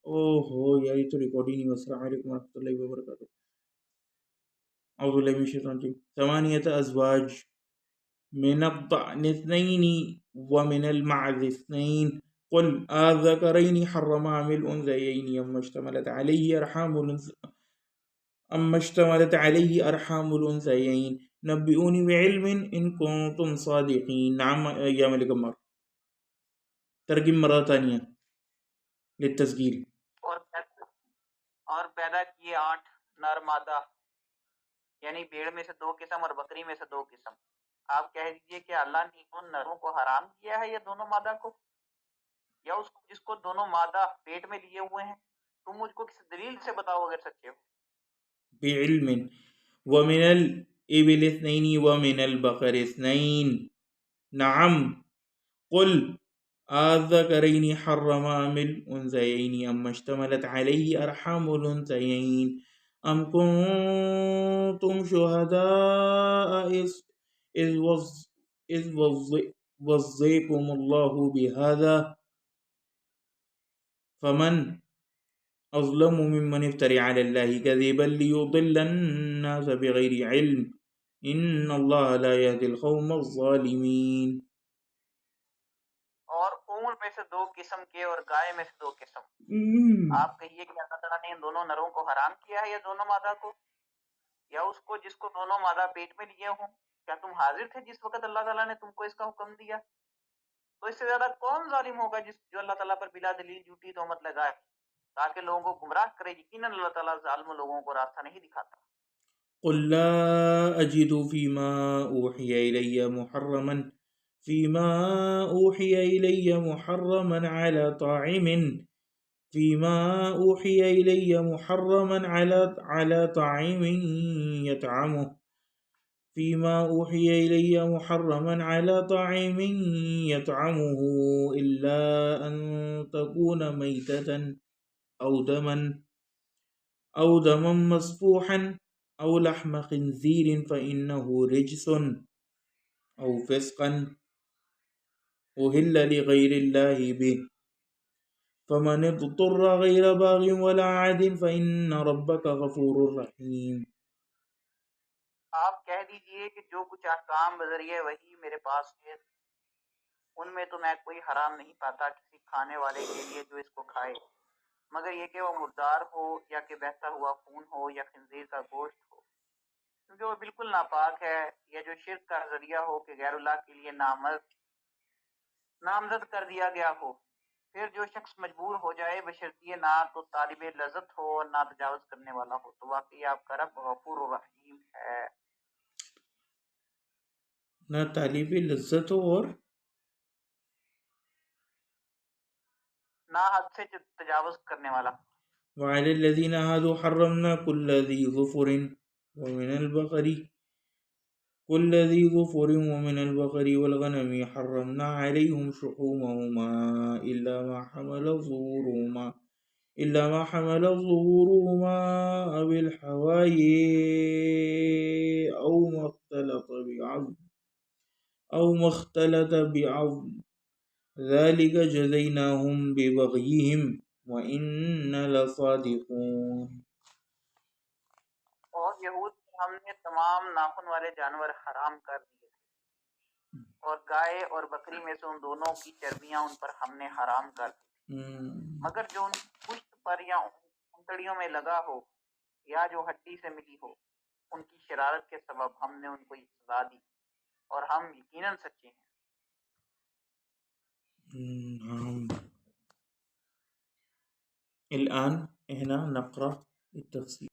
اوہ ہو یار یہ تو ریکارڈ ہی نہیں ہوا۔ السلام علیکم ورحمۃ اللہ وبرکاتہ۔ اعوذ باللہ من الشیطان الرجیم۔ ثمانیۃ ازواج من الضأن اثنين ومن المعز اثنين قل آذكرين حرم أم الأنثيين أما اشتملت عليه أرحام الأنثيين نبئوني بعلم إن كنتم صادقين۔ نعم يا ملك عمر۔ ترجم مرة ثانية للتسجيل۔ اور پیدا کیے 8 نر مادہ، یعنی بھیڑ میں سے 2 قسم اور بکری میں سے 2 قسم۔ آپ کہہ دیجئے کہ اللہ نے ان نروں کو حرام کیا ہے یا دونوں مادہ کو، یا اس کو جس کو دونوں مادہ پیٹ میں لیے ہوئے ہیں؟ تم مجھ کو کسی دلیل سے بتاؤ اگر سچے ہو۔ بعلم ومن الإبل اثنين ومن البقر اثنين نعم قل آذكرين حرم أم الأنثيين أما اشتملت عليه أرحام الأنثيين أم كنتم شهداء إذ وصيكم الله بهذا فمن أظلم ممن افترى على الله كذبا ليضل الناس بغير علم إن الله لا يهدي القوم الظالمين۔ اور اونٹ میں سے 2 قسم کے اور گائے میں سے 2 قسم۔ آپ کہیے کہ اللہ تعالیٰ نے ان دونوں نروں کو حرام کیا ہے یا دونوں مادہ کو، یا اس کو جس کو دونوں مادہ پیٹ میں لیے ہوں؟ کیا تم حاضر تھے جس وقت اللہ تعالیٰ نے تم کو اس کا حکم دیا؟ تو اس سے زیادہ کون ظالم ہوگا جو اللہ تعالیٰ پر بلا دلیل جھوٹی تہمت لگائے تاکہ لوگوں کو گمراہ کرے؟ یقیناً اللہ تعالیٰ ظالم لوگوں کو راستہ نہیں دکھاتا۔ قل لا أجد فيما أوحي إلي محرما على طاعم يطعمه إلا أن تكون ميتة أو دما مسفوحا أو لحم خنزير فإنه رجس أو فسقا أهل لغير الله به فمن اضطر غير باغ ولا عاد فإن ربك غفور رحيم۔ آپ کہہ دیجئے کہ جو کچھ احکام بذریعہ وحی میرے پاس ہے ان میں تو میں کوئی حرام نہیں پاتا کسی کھانے والے کے لیے جو اس کو کھائے، مگر یہ کہ وہ مردار ہو یا کہ بہتا ہوا خون ہو یا خنزیر کا گوشت ہو، کیونکہ وہ بالکل ناپاک ہے، یا جو شرک کا ذریعہ ہو کہ غیر اللہ کے لیے نامزد کر دیا گیا ہو۔ پھر جو شخص مجبور ہو جائے بشرطیہ نہ تو طالب لذت ہو اور نہ تجاوز کرنے والا ہو، تو واقعی آپ کا رب غفور و رحیم ہے۔ نہ طالب لذت ہو اور نہ حد سے تجاوز کرنے والا۔ وعلى الذين هادوا حرمنا كل ذي ظفر ومن البقر والغنم حرمنا عليهم شحومهما إلا ما حمل ظهورهما أو الحوايا أو ما اختلط بعظم ذلك جزيناهم ببغيهم وإنا لصادقون۔ اور یہود ہم نے تمام ناخن والے جانور حرام کر دیے تھے، اور گائے اور بکری میں سے ان دونوں کی چربیاں ان پر ہم نے حرام کر دی، مگر جو ان کی پشت پر یا انتڑیوں میں لگا ہو یا جو ہڈی سے ملی ہو، ان کی شرارت کے سبب ہم نے ان کو یہ سزا دی، اور ہم یقیناً سچے ہیں۔ الآن هنا نقرأ التفسير۔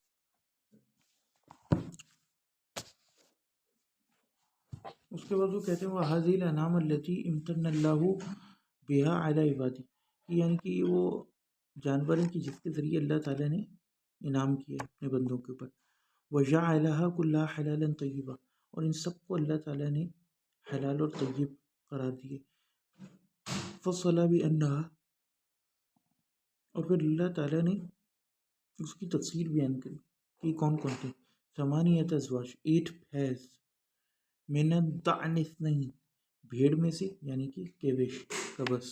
اس کے بعد وہ کہتے ہیں وَهَذِهِ الْأَنْعَامُ الَّتِي امْتَنَّ اللَّهُ بِهَا عَلَى عِبَادِهِ، یعنی کہ وہ جانور ہیں کہ جس کے ذریعے اللہ تعالیٰ نے انعام کیا اپنے بندوں کے اوپر۔ وَجَعَلَهَا كُلَّهَا حَلَالًا طَيِّبًا، اور ان سب کو اللہ تعالیٰ نے حلال اور طیب قرار دیے۔ فَصَّلَ بِأَنَّهَا، اور پھر اللہ تعالیٰ نے اس کی تفصیل بیان کری کہ کون کون تھے۔ ثمانیۃ ازواج، 8 pairs، من الضأن اثنین، بھیڑ میں سے یعنی کہ کیبش، قبس،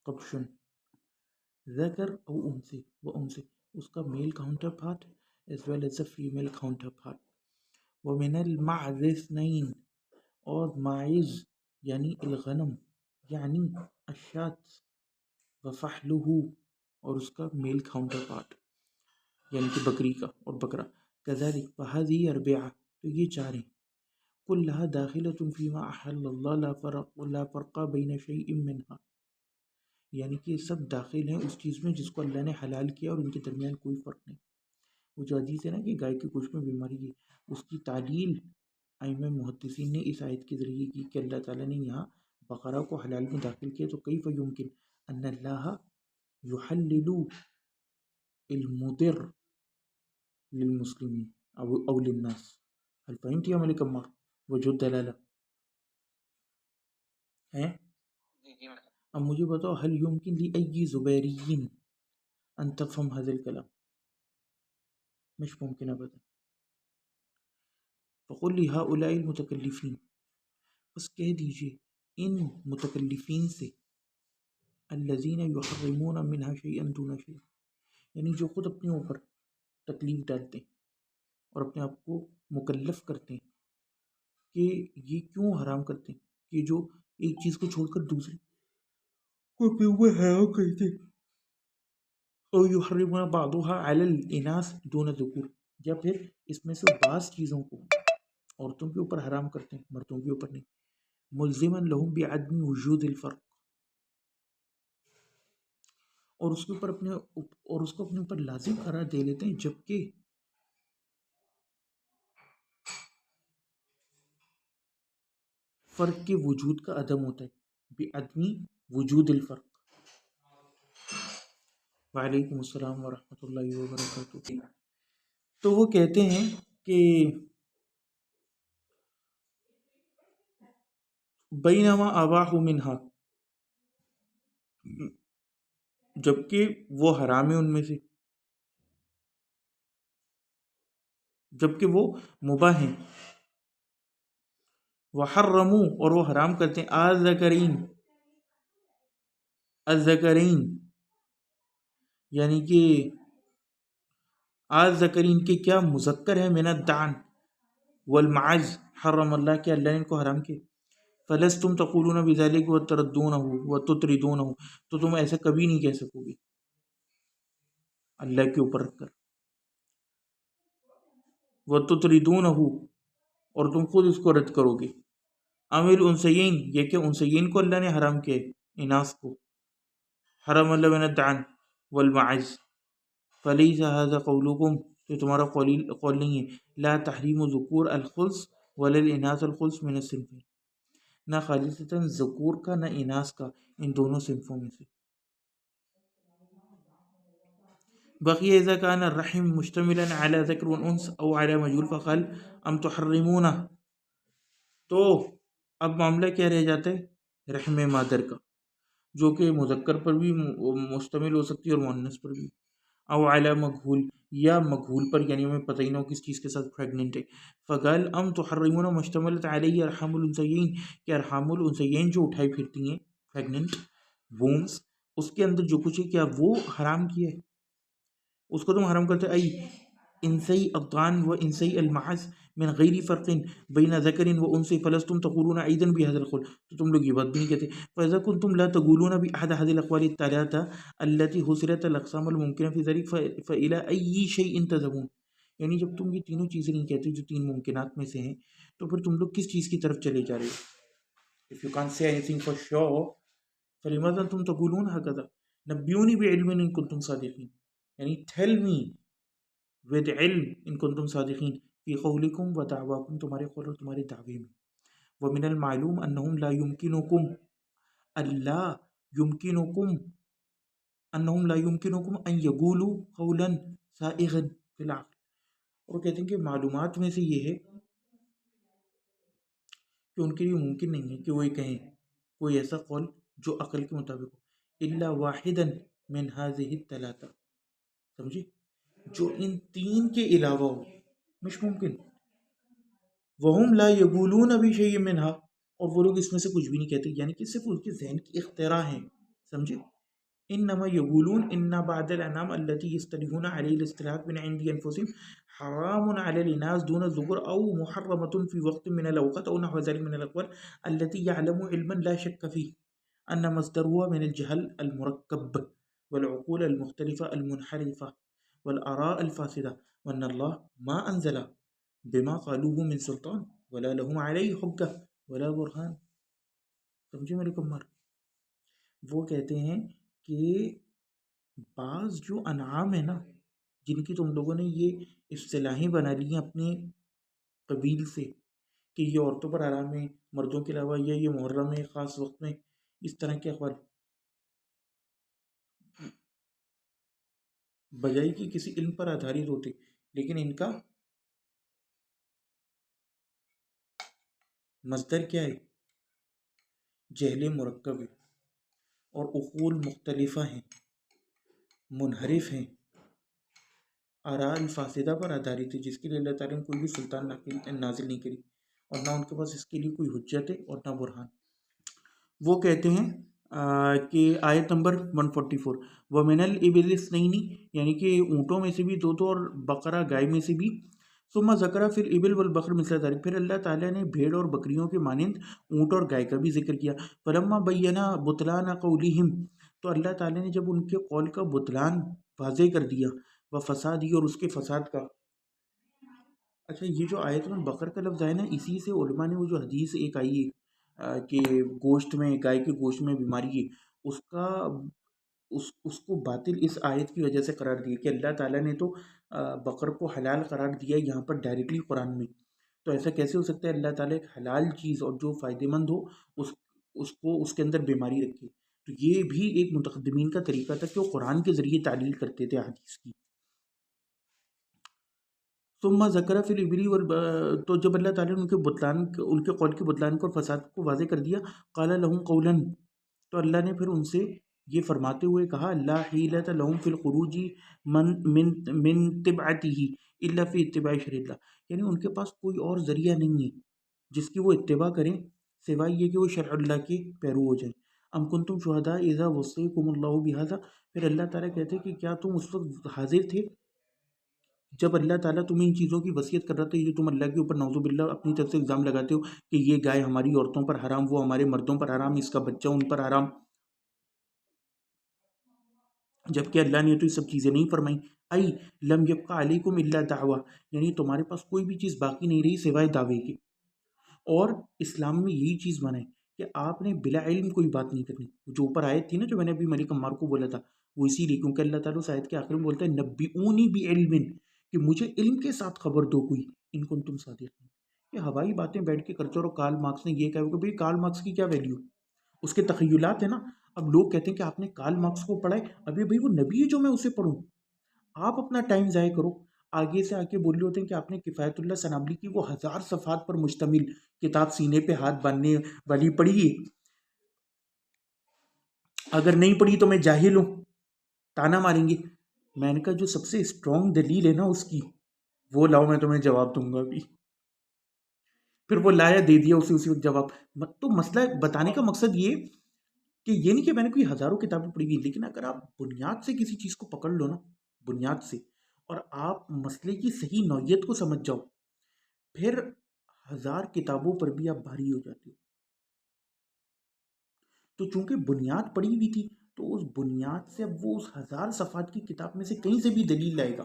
قبشن ذکر او انثى وانثى اس کا male counterpart as well as a female counterpart. ومن المعز اثنین اور معز یعنی الغنم یعنی الشات وفحلہ اور اس کا میل کاؤنٹر پارٹ یعنی کہ بکری کا اور بکرا كذلك فهذه أربعة تو یہ چار ہیں كلها داخلة فيما أحل الله لا فرق بين شيء منها یعنی کہ سب داخل ہیں اس چیز میں جس کو اللہ نے حلال کیا اور ان کے درمیان کوئی فرق نہیں. وہ جو حدیث ہے نا کہ گائے کے گوشت میں بیماری ہے اس کی تعلیل ائمہ محدثین نے اس آیت کے ذریعے کی کہ اللہ تعالیٰ نے یہاں بقرہ کو حلال میں داخل کیا تو کیف یمکن ان اللہ یحلل المضر للمسلمین او للناس. هل فهمت یا ملک عمار وجود دلالہ ہے؟ اب مجھے بتاؤ هل يمكن لأي زبيري ان تفهم هذا الكلام؟ مش ممکن ابدا. فقل لهؤلاء المتکلفین بس کہہ دیجئے ان متکلفین سے الذین یحرمون منها شیئا دون شیء یعنی جو خود اپنے اوپر تکلیف ڈالتے ہیں اور اپنے آپ کو مکلف کرتے ہیں کہ یہ کیوں حرام کرتے ہیں کہ جو ایک چیز کو چھوڑ کر دوسری کو اپنے اوپر حرام کرتے ہیں او یحرمون بعضها علی الاناث دون الذکور یا پھر اس میں سے بعض چیزوں کو عورتوں کے اوپر حرام کرتے ہیں مردوں کے اوپر نہیں. ملزما لهم بعدم وجود الفرق اور اس کے اوپر اپنے اوپر لازم قرار دے لیتے ہیں جبکہ فرق کے وجود کا عدم ہوتا ہے. بعدم وجود الفرق. وعلیکم السلام ورحمۃ اللہ وبرکاتہ. تو وہ کہتے ہیں کہ بینما اباح منہا جبکہ وہ حرام ہے ان میں سے جبکہ وہ مباح ہیں. وحرموا اور وہ حرام کرتے ہیں الذکرین یعنی کہ الذکرین کے کیا مذکر ہے من الدعن والمعز حرم اللہ کے اللہ نے ان کو حرام کیا. فلستم تقولون بذلك وتطردونه تو تم ایسا کبھی نہیں کہہ سکو گے اللہ کے اوپر رکھ کر وتطردونه اور تم خود اس کو رد کرو گے. عامل انسیین یہ کہ انسیین کو اللہ نے حرام کیا اناث کو حرم اللہ من الدعن والمعز. فلیس هذا قولکم تو تمہارا قول نہیں ہے لا تحریم ذکور الخلص ولا الاناث الخلص من الصنفین نہ خالصتاً ذکور کا نہ اناث کا ان دونوں صنفوں میں سے. بقی اذا كان الرحم مشتملا على ذکر وانث او على مجهول فقال ام تحرمون تو اب معاملہ کیا رہ جاتا ہے رحم مادر کا جو کہ مذکر پر بھی مشتمل ہو سکتی ہے اور مؤنث پر بھی. او علی مجہول یا مجہول پر یعنی ہمیں پتہ ہی نہ ہو کس چیز کے ساتھ پریگننٹ ہے. فقال ام تحرمون مشتملت علیہ ارحام الانثیین کہ ارحام الانثیین جو اٹھائی پھرتی ہیں پریگننٹ وومس اس کے اندر جو کچھ ہے کیا وہ حرام کیا ہے اس کو تم حرام کرتے ای انسی الضان و انسی المعز من غیر فرق بین ذکر و انثی فلستم تقولون ایضا بهذا القول تو تم لوگ یہ بات بھی نہیں کہتے. فاذا كنتم لا تقولون باحد هذه الاقوال الثلاثه التي حصرت الاقسام الممکنه في ذلك فالى اي شيء تذهبون یعنی جب تم یہ تینوں چیزیں نہیں کہتے جو تین ممکنات میں سے ہیں تو پھر تم لوگ کس چیز کی طرف چلے جا رہے ہو. if you can't say anything for sure فلماذا تم تقولون هكذا نبئوني بعلم ان كنتم صادقين یعنی tell me with علم ان کنتم صادقین فی قولکم و دعواکم تمہارے قول اور تمہارے دعوے میں. ومن المعلوم انہم لا يمکنکم ان یقولوا قولا سائغا فی العقل اور کہتے ہیں کہ معلومات میں سے یہ ہے کہ ان کے لیے ممکن نہیں ہے کہ وہ یہ کہیں کوئی ایسا قول جو عقل کے مطابق ہو الا واحدا من هذه الثلاثه سمجھے جو ان تین کے علاوہ ہو مش ممکن. وہم لا یقولون بشیء منها اور وہ لوگ اس میں سے کچھ بھی نہیں کہتے، یعنی کہ صرف ان کے ذہن کی اختراع ہیں، سمجھے؟ انما یقولون ان بعد الانام التي يستلهون عليه الاستراحات من عند انفسهم حرام على الاناث دون الذكور او محرمة في وقت من الاوقات او نحو ذلك من الاقوال التي يعلم علما لا شك فيه ان مصدرها من الجهل المركب والعقول المختلفة المنحرفة والاراء الفاسدة وان الله ما انزل بما قالوه من سلطان ولا لهم عليه حجة ولا برهان. سمجھے میرے کمار؟ وہ کہتے ہیں کہ بعض جو انعام ہے نا، جن کی تم لوگوں نے یہ اصطلاحیں بنا لی ہیں اپنے قبیل سے کہ یہ عورتوں پر حرام ہے مردوں کے علاوہ، یا یہ محرم ہے خاص وقت میں، اس طرح کے اقوال، بجائے کہ کسی علم پر آدھارت ہوتے، لیکن ان کا مصدر کیا ہے؟ جہل مرکب ہے، اور عقول مختلفہ ہیں، منحرف ہیں، آراء الفاسدہ پر آدھارت ہے، جس کے لیے اللہ تعالیٰ نے کوئی بھی سلطان نازل نہیں کری، اور نہ ان کے پاس اس کے لیے کوئی حجت ہے اور نہ برہان. وہ کہتے ہیں کہ آیت نمبر 144 وَمِنَ الْإِبِلِ اثْنَيْنِ، یعنی کہ اونٹوں میں سے بھی دو دو اور بقرہ گائے میں سے بھی. ثم ذکر فی الابل والبقر مثل ذلک، پھر اللہ تعالیٰ نے بھیڑ اور بکریوں کے مانند اونٹ اور گائے کا بھی ذکر کیا. فلما بینا بطلان قولہم، تو اللہ تعالیٰ نے جب ان کے قول کا بطلان واضح کر دیا، و فساد، اور اس کے فساد کا. اچھا، یہ جو آیت میں بقر کا لفظ آیا نا، اسی سے علماء نے وہ جو حدیث ایک آئی ہے کہ گوشت میں، گائے کے گوشت میں بیماری ہے، اس کا اس کو باطل اس آیت کی وجہ سے قرار دیا کہ اللہ تعالیٰ نے تو بقر کو حلال قرار دیا یہاں پر ڈائریکٹلی قرآن میں، تو ایسا کیسے ہو سکتا ہے اللہ تعالیٰ ایک حلال چیز اور جو فائدہ مند ہو اس کو اس کے اندر بیماری رکھے. تو یہ بھی ایک متقدمین کا طریقہ تھا کہ وہ قرآن کے ذریعے تعلیل کرتے تھے حدیث کی. ثم ذکر فی الابل، تو جب اللہ تعالیٰ نے ان کے قول کے بطلان کو اور فساد کو واضح کر دیا، قال لهم قولا، تو اللہ نے پھر ان سے یہ فرماتے ہوئے کہا، لا حیلۃ لهم فی الخروج من تبعته الا فی اتباع شرع اللہ، یعنی ان کے پاس کوئی اور ذریعہ نہیں ہے جس کی وہ اتباع کریں سوائے یہ کہ وہ شرع اللہ کے پیرو ہو جائیں. ام کنتم شہداء اذا وصیکم اللہ بہذا، پھر اللہ تعالیٰ کہتے کہ کیا تم اس وقت حاضر تھے جب اللہ تعالیٰ تمہیں ان چیزوں کی وصیت کر رہا تھا، یہ جو تم اللہ کے اوپر نعوذ باللہ اپنی طرف سے الزام لگاتے ہو کہ یہ گائے ہماری عورتوں پر حرام، وہ ہمارے مردوں پر حرام، اس کا بچہ ان پر حرام، جبکہ اللہ نے تو یہ سب چیزیں نہیں فرمائی. ای لم یبقى علیکم الا دعویٰ، یعنی تمہارے پاس کوئی بھی چیز باقی نہیں رہی سوائے دعوے کے. اور اسلام میں یہی چیز بنا ہے کہ آپ نے بلا علم کوئی بات نہیں کرنی. جو اوپر آیت تھی نا، جو میں نے ابھی ملک عمار کو بولا تھا، وہ اسی لیے، کیونکہ اللہ تعالیٰ اس آیت کے آخر میں بولتا ہے نبئونی بعلم، کہ مجھے علم کے ساتھ خبر دو کوئی، ان کنتم صادقین. یہ ہوائی باتیں بیٹھ کے کرتے رہو. کارل مارکس نے یہ کہا کہ بھئی کارل مارکس کی کیا ویلیو، اس کے تخیلات ہیں نا. اب لوگ کہتے ہیں کہ آپ نے کارل مارکس کو پڑھا ہے، ابھی بھئی وہ نبی ہے جو میں اسے پڑھوں؟ آپ اپنا ٹائم ضائع کرو. آگے سے آ کے بول رہے ہوتے ہیں کہ آپ نے کفایت اللہ سنابلی کی وہ 1000 صفحات پر مشتمل کتاب سینے پہ ہاتھ باندھنے والی پڑھی ہے، اگر نہیں پڑھی تو میں جاہل ہوں، تانا ماریں گے. میں نے کہا جو سب سے اسٹرانگ دلیل ہے نا اس کی، وہ لاؤ، میں تمہیں جواب دوں گا ابھی. پھر وہ لایا، دے دیا اسی وقت جواب. تو مسئلہ بتانے کا مقصد یہ کہ یہ نہیں کہ میں نے کوئی ہزاروں کتابیں پڑھی ہوئی، لیکن اگر آپ بنیاد سے کسی چیز کو پکڑ لو نا، بنیاد سے، اور آپ مسئلے کی صحیح نوعیت کو سمجھ جاؤ، پھر 1000 کتابوں پر بھی آپ بھاری ہو جاتے ہو. تو چونکہ بنیاد پڑی ہوئی تھی، تو اس بنیاد سے اب وہ اس 1000 صفحات کی کتاب میں سے کہیں سے بھی دلیل لائے گا،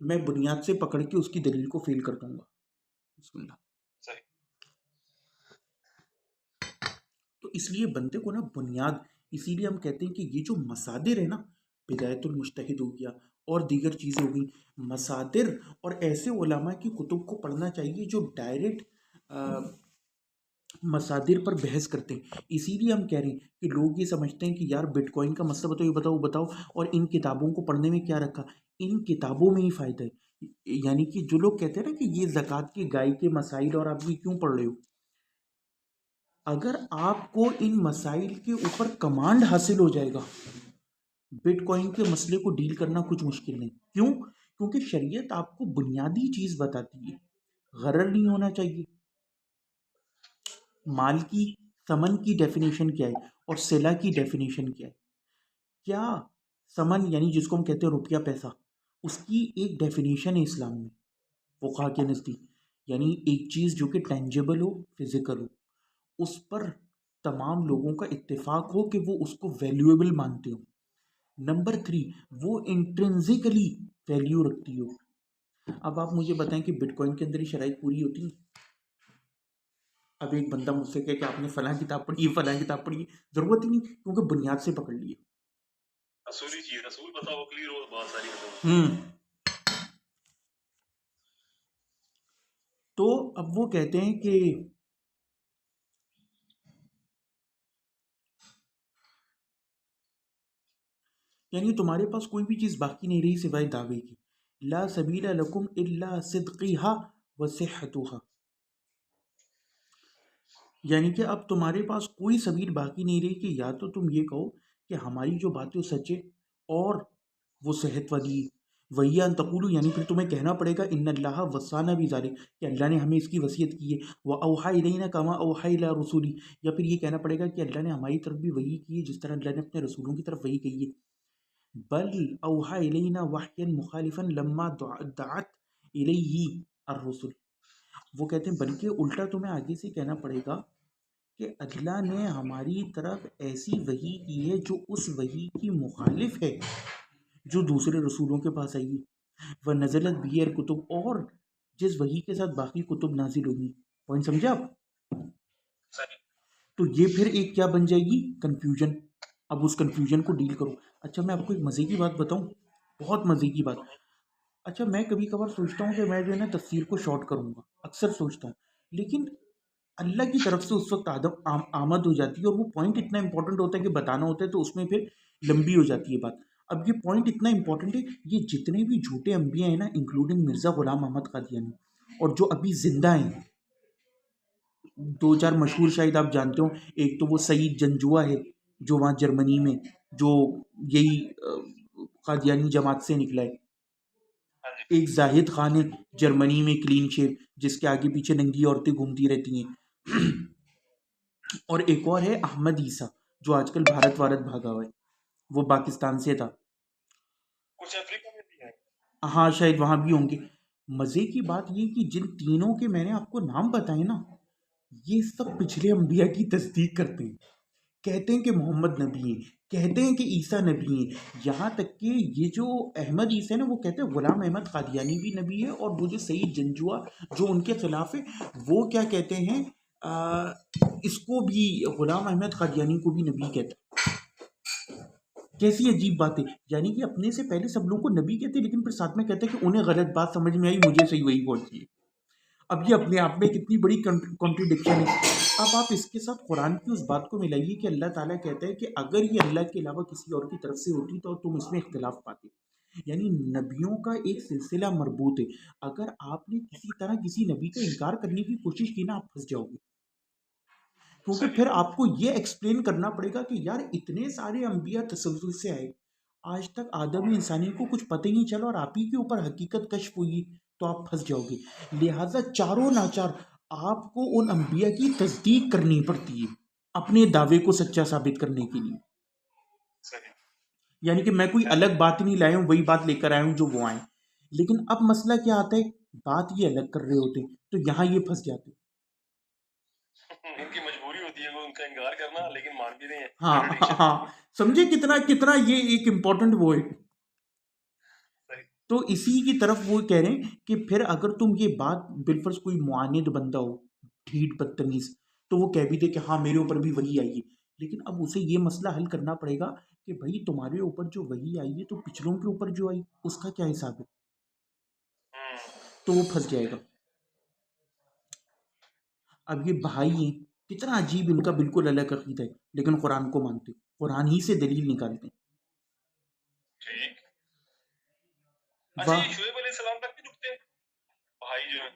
میں بنیاد سے پکڑ کے اس کی دلیل کو فیل کر دوں گا. بسم اللہ. تو اس لیے بندے کو نا بنیاد، اسی لیے ہم کہتے ہیں کہ یہ جو مصادر ہے نا، بدایت المجتہد ہو گیا اور دیگر چیزیں ہو گئی، مصادر، اور ایسے علماء کی کتب کو پڑھنا چاہیے جو ڈائریکٹ مصادر پر بحث کرتے ہیں. اسی لیے ہم کہہ رہے ہیں کہ لوگ یہ سمجھتے ہیں کہ یار بٹ کوائن کا مسئلہ بتاؤ، یہ بتاؤ، اور ان کتابوں کو پڑھنے میں کیا رکھا. ان کتابوں میں ہی فائدہ ہے. یعنی کہ جو لوگ کہتے ہیں نا کہ یہ زکوٰۃ کی گائے کے مسائل اور آپ یہ کیوں پڑھ رہے ہو، اگر آپ کو ان مسائل کے اوپر کمانڈ حاصل ہو جائے گا، بٹ کوائن کے مسئلے کو ڈیل کرنا کچھ مشکل نہیں. کیوں؟ کیونکہ شریعت آپ کو بنیادی چیز بتاتی ہے، غرر نہیں ہونا چاہیے. مال کی ثمن کی ڈیفینیشن کیا ہے اور صلہ کی ڈیفینیشن کیا ہے. کیا ثمن یعنی جس کو ہم کہتے ہیں روپیہ پیسہ، اس کی ایک ڈیفینیشن ہے اسلام میں فقہا کے نزدیک، یعنی ایک چیز جو کہ ٹینجیبل ہو، فزیکل ہو، اس پر تمام لوگوں کا اتفاق ہو کہ وہ اس کو ویلیویبل مانتے ہوں. نمبر 3، وہ انٹرنزیکلی ویلیو رکھتی ہو. اب آپ مجھے بتائیں کہ بٹ کوائن کے اندر یہ شرائط پوری ہوتی ہیں؟ اب ایک بندہ مجھ سے کہے کہ آپ نے فلاں کتاب پڑھی ہے، فلاں کتاب پڑھی ہے، ضرورت ہی نہیں، کیونکہ بنیاد سے پکڑ لیے. اصولی چیز اصول بتاؤ کلیئر ہو بہت ساری. تو اب وہ کہتے ہیں کہ یعنی تمہارے پاس کوئی بھی چیز باقی نہیں رہی سوائے دعوے کی. لا سبیل لکم الا صدقھا وصحتھا، یعنی کہ اب تمہارے پاس کوئی سبیل باقی نہیں رہی کہ یا تو تم یہ کہو کہ ہماری جو باتیں وہ سچ ہے اور وہ صحت والی ہے، وَإِيَّا أَن تَقُولُوا، یعنی پھر تمہیں کہنا پڑے گا ان اللہ وصانا بذالک، کہ اللہ نے ہمیں اس کی وصیت کی ہے. وَأَوْحَىٰ إِلَيْنَا كَمَا أَوْحَىٰ إِلَىٰ رُسُلِهِ، یا پھر یہ کہنا پڑے گا کہ اللہ نے ہماری طرف بھی وحی کی ہے جس طرح اللہ نے اپنے رسولوں کی طرف وحی کی ہے. بل اوحى الینا وحیا مخالفا لما دعت الیہ الرسل، وہ کہتے ہیں بلکہ الٹا تمہیں آگے سے کہنا پڑے گا کہ اللہ نے ہماری طرف ایسی وحی کی ہے جو اس وحی کی مخالف ہے جو دوسرے رسولوں کے پاس آئی ہے. وَنَزَلَتْ بِهِ الْكُتُبُ، اور جس وحی کے ساتھ باقی کتب نازل ہوگی. پوائنٹ سمجھے آپ؟ تو یہ پھر ایک کیا بن جائے گی؟ کنفیوژن. اب اس کنفیوژن کو ڈیل کرو. اچھا میں آپ کو ایک مزے کی بات بتاؤں، بہت مزے کی بات. اچھا میں کبھی کبھار سوچتا ہوں کہ میں جو ہے نا تفسیر کو شارٹ کروں گا، اکثر سوچتا ہوں، لیکن اللہ کی طرف سے اس وقت آمد ہو جاتی ہے اور وہ پوائنٹ اتنا امپورٹنٹ ہوتا ہے کہ بتانا ہوتا ہے تو اس میں پھر لمبی ہو جاتی ہے بات. اب یہ پوائنٹ اتنا امپورٹنٹ ہے، یہ جتنے بھی جھوٹے انبیاء ہیں نا، انکلوڈنگ مرزا غلام احمد قادیانی، اور جو ابھی زندہ ہیں، 2-4 مشہور شاید آپ جانتے ہو. ایک تو وہ سعید جنجوا ہے جو وہاں جرمنی میں جو یہی قادیانی جماعت سے نکلا ہے. ایک زاہد خان ہے جرمنی میں کلین شیو جس کے آگے پیچھے ننگی عورتیں گھومتی رہتی ہیں. اور ایک اور ہے احمد عیسیٰ جو آج کل بھارت بھاگا ہوا ہے، وہ پاکستان سے تھا. کچھ افریقہ میں بھی ہے. ہاں شاید وہاں بھی ہوں گے. مزے کی بات یہ کہ جن تینوں کے میں نے آپ کو نام بتائے نا، یہ سب پچھلے انبیاء کی تصدیق کرتے ہیں، کہتے ہیں کہ محمد نبی ہیں، کہتے ہیں کہ عیسیٰ نبی ہیں. یہاں تک کہ یہ جو احمد عیسیٰ نا، وہ کہتے ہیں غلام احمد قادیانی بھی نبی ہے، اور وہ جو سعید جنجوا جو ان کے خلاف ہے وہ کیا کہتے ہیں، اس کو بھی غلام احمد قادیانی کو بھی نبی کہتے ہیں. کیسی عجیب بات ہے، یعنی کہ اپنے سے پہلے سب لوگوں کو نبی کہتے ہیں لیکن پھر ساتھ میں کہتے ہیں کہ انہیں غلط بات سمجھ میں آئی، مجھے صحیح وہی پہنچی ہے. اب یہ اپنے آپ میں کتنی بڑی کانٹریڈکشن ہے. اب آپ اس کے ساتھ قرآن کی اس بات کو ملائیے کہ اللہ تعالیٰ کہتا ہے کہ اگر یہ اللہ کے علاوہ کسی اور کی طرف سے ہوتی تو تم اس میں اختلاف پاتے. یعنی نبیوں کا ایک سلسلہ مربوط ہے. اگر آپ نے کسی طرح کسی نبی کا انکار کرنے کی کوشش کی نا، آپ پھنس جاؤ گے، کیونکہ پھر آپ کو یہ ایکسپلین کرنا پڑے گا کہ یار اتنے سارے انبیاء تسلسل سے آئے، آج تک آدم انسانی کو کچھ پتہ ہی نہیں چلا اور آپ ہی کے اوپر حقیقت کشف ہوئی، تو آپ پھنس جاؤ گے. لہٰذا چاروں ناچار آپ کو ان انبیاء کی تصدیق کرنی پڑتی ہے اپنے دعوے کو سچا ثابت کرنے کے لیے. یعنی کہ میں کوئی الگ بات نہیں لایا ہوں، وہی بات لے کر آیا ہوں جو وہ آئیں. لیکن اب مسئلہ کیا آتا ہے، بات یہ الگ کر رہے ہوتے ہیں تو یہاں یہ پھنس جاتے ہیں. ان کی مجبوری ہوتی ہے وہ ان کا انکار کرنا، لیکن مان بھی رہے ہیں. ہاں سمجھے کتنا یہ ایک امپورٹنٹ وہ ہے. تو اسی کی طرف وہ کہہ رہے ہیں کہ پھر اگر تم یہ بات بالفرض کوئی معاند بندہ ہو، ڈھیٹ بدتمیز، تو وہ کہہ بھی دے کہ ہاں میرے اوپر بھی وہی آئی ہے، لیکن اب اسے یہ مسئلہ حل کرنا پڑے گا کہ بھائی تمہارے اوپر جو وہی آئی ہے تو پچھلوں کے اوپر جو آئی اس کا کیا حساب ہے، تو وہ پھنس جائے گا. اب یہ بھائی ہیں، کتنا عجیب ان کا بالکل الگ عقیدہ ہے، لیکن قرآن کو مانتے، قرآن ہی سے دلیل نکالتے ہیں. اچھا یہ شعیب علیہ السلام تک بھی رکتے ہیں بھائی جو ہیں؟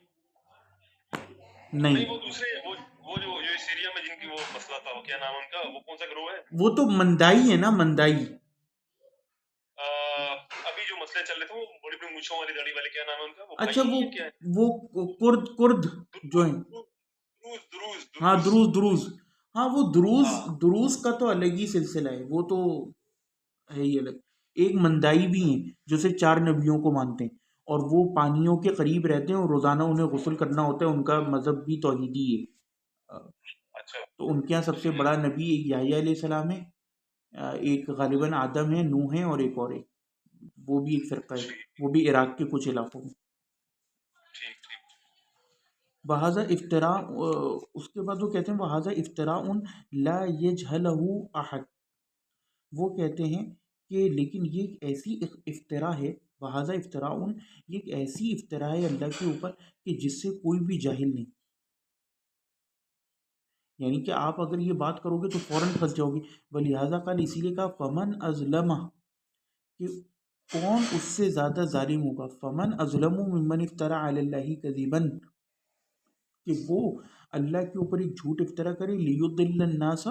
نہیں وہ دوسرے وہ جو سیریا میں جن کی وہ مسئلہ تھا، کیا نام ان کا، وہ کون سا گروہ ہے؟ وہ تو مندائی ہے نا، مندائی. ابھی جو مسئلے چل رہے تھے وہ بڑی بڑی مونچھوں والی داڑھی والے، کیا نام ہے ان کا؟ اچھا وہ کرد جو ہیں، ہاں دروز ہاں وہ ہاں دروز کا تو الگ ہی سلسلہ ہے، وہ تو ہے ہی الگ. ایک مندائی بھی ہیں جو سے 4 نبیوں کو مانتے ہیں اور وہ پانیوں کے قریب رہتے ہیں اور روزانہ انہیں غسل کرنا ہوتا ہے، ان کا مذہب بھی توحیدی ہے. اچھا تو ان کے یہاں سب سے بڑا نبی ایک یحییٰ علیہ السلام ہے، ایک غالباً آدم ہے، نوح ہے، اور ایک اور ہے، وہ بھی ایک فرقہ ہے، ٹھیک وہ بھی عراق کے کچھ علاقوں میں. ٹھیک ٹھیک. بہذا افطراء، اس کے بعد وہ کہتے ہیں بہذا افطراء لا یجہلہ احد، وہ کہتے ہیں کہ لیکن یہ ایک ایسی افطرا ہے، بہذا افطراء، یہ ایک ایسی افطرا ہے اللہ کے اوپر کہ جس سے کوئی بھی جاہل نہیں. یعنی کہ آپ اگر یہ بات کرو گے تو فوراً پھنس جاؤ گے. ولہٰذا قال، اسی لیے کہا فمن ازلم، کہ کون اس سے زیادہ ظالم ہوگا. فمن ازلم ممن افترى علی اللہ کذبا، کہ وہ اللہ کے اوپر ایک جھوٹ افطرا کرے، لیضل الناس،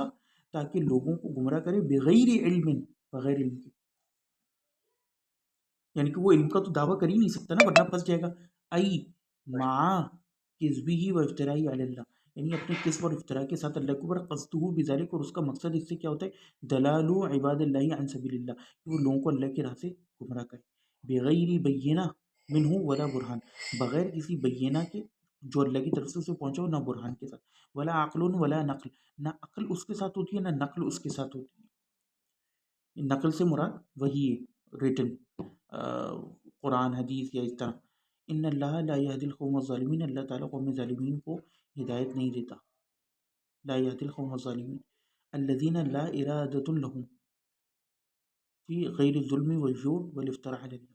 تاکہ لوگوں کو گمراہ کرے، بغیر علم، بغیر علم کے. یعنی کہ وہ علم کا تو دعویٰ کر ہی نہیں سکتا نا، ورنہ پھنس جائے گا. ای مع کذبہ و افترائی علی اللہ، یعنی اپنے کذب اور افطراء کے ساتھ اللہ کے اوپر، قصدہ بذالک، اور اس کا مقصد اس سے کیا ہوتا ہے، دلال عباد اللہ عن سبیل اللہ، کہ وہ لوگوں کو اللہ کی راہ سے گمراہ کرے. بغیر بینہ منہ ولا برہان، بغیر کسی بینہ کے جو اللہ کی طرف سے اسے پہنچا ہو، نہ برہان کے ساتھ. ولا عقل ولا نقل، نہ عقل اس کے ساتھ ہوتی ہے، نہ نقل اس کے ساتھ ہوتی ہے. نقل سے مراد وہی ہے ریٹن قرآن حدیث یا اس طرح. ان اللہ لا یہدی القوم الظالمین، اللہ تعالیٰ قوم ظالمین کو ہدایت نہیں دیتا. لا یہدی القوم الظالمین الذین لا ارادۃ لهم فی غیر الظلم والجور والافتراء علی اللہ،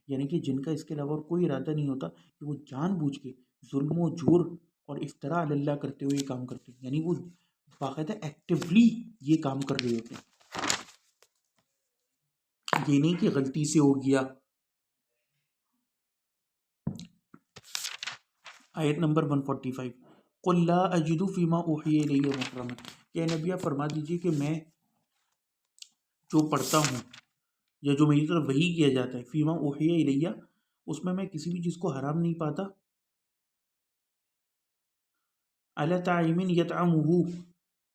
یعنی کہ جن کا اس کے علاوہ کوئی ارادہ نہیں ہوتا کہ وہ جان بوجھ کے ظلم و جور اور افتراء علی اللہ کرتے ہوئے یہ کام کرتے ہیں، یعنی وہ باقاعدہ ایکٹیولی یہ کام کر رہے ہوتے ہیں. یہ نہیں کہ غلطی سے ہو گیا. آیت نمبر 145، قل لا اجد فیما اوحی الی محرما، کہ نبی آپ فرما دیجیے کہ میں جو پڑھتا ہوں یا جو میری طرف وحی کیا جاتا ہے، فیما اوحی الی، اس میں کسی بھی چیز کو حرام نہیں پاتا. علی طاعم یطعمہ،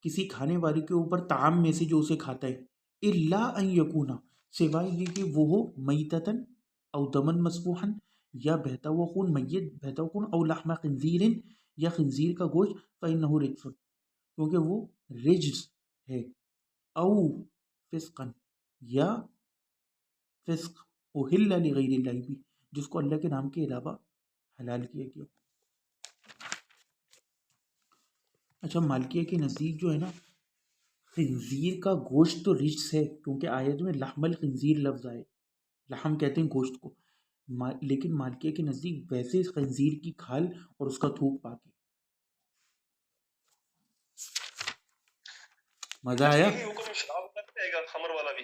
کسی کھانے والے کے اوپر طعام میں سے جو اسے کھاتا ہے، الا ان یکون، سوائے یہ کہ وہ ہو میتتن او دمن مسفوحا، یا بہتا ہوا خون، میت بہتا ہوا خون، او لحم خنزیر، یا خنزیر کا گوشت، فإنہ رجس، کیونکہ وہ رجس ہے، او فسقا، یا فسق، احل لغیر اللہ بھی، جس کو اللہ کے نام کے علاوہ حلال کیا گیا. اچھا، مالکیہ کے نزدیک جو ہے نا، خنزیر کا گوشت تو رجس ہے، کیونکہ آیت میں لحم الخنزیر لفظ آئے، لحم کہتے ہیں گوشت کو، لیکن مالکیہ کے نزدیک ویسے خنزیر کی کھال اور اس کا تھوک پاک ہے. مزہ آیا؟ یہی حکم شراب کا رہے گا، خمر والا بھی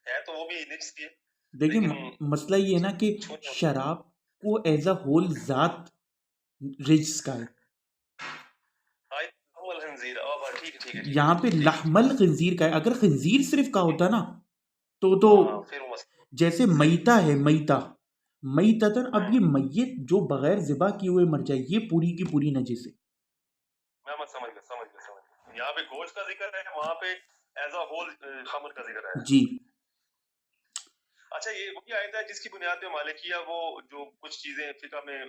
ہے تو وہ بھی نجس ہی ہے. دیکھیں لیکن مسئلہ یہ ہے نا کہ شراب کو ایز اے ہول ذات رجس کا ہے، یہاں پہ لحم الخنزیر کا ہے. اگر خنزیر صرف کا ہوتا نا تو جیسے میتا ہے، میتا میتتن، اب یہ میت جو بغیر ذبح کیے ہوئے مر جائے، یہ پوری کی پوری نجس ہے. میں سمجھ گیا. یہاں پہ گوشت کا ذکر ہے، وہاں پہ ایز اے ہول خمر کا ذکر ہے. جی. اچھا، یہ وہی آیت ہے جس کی بنیاد پہ مالکیہ وہ جو کچھ چیزیں فقہ میں،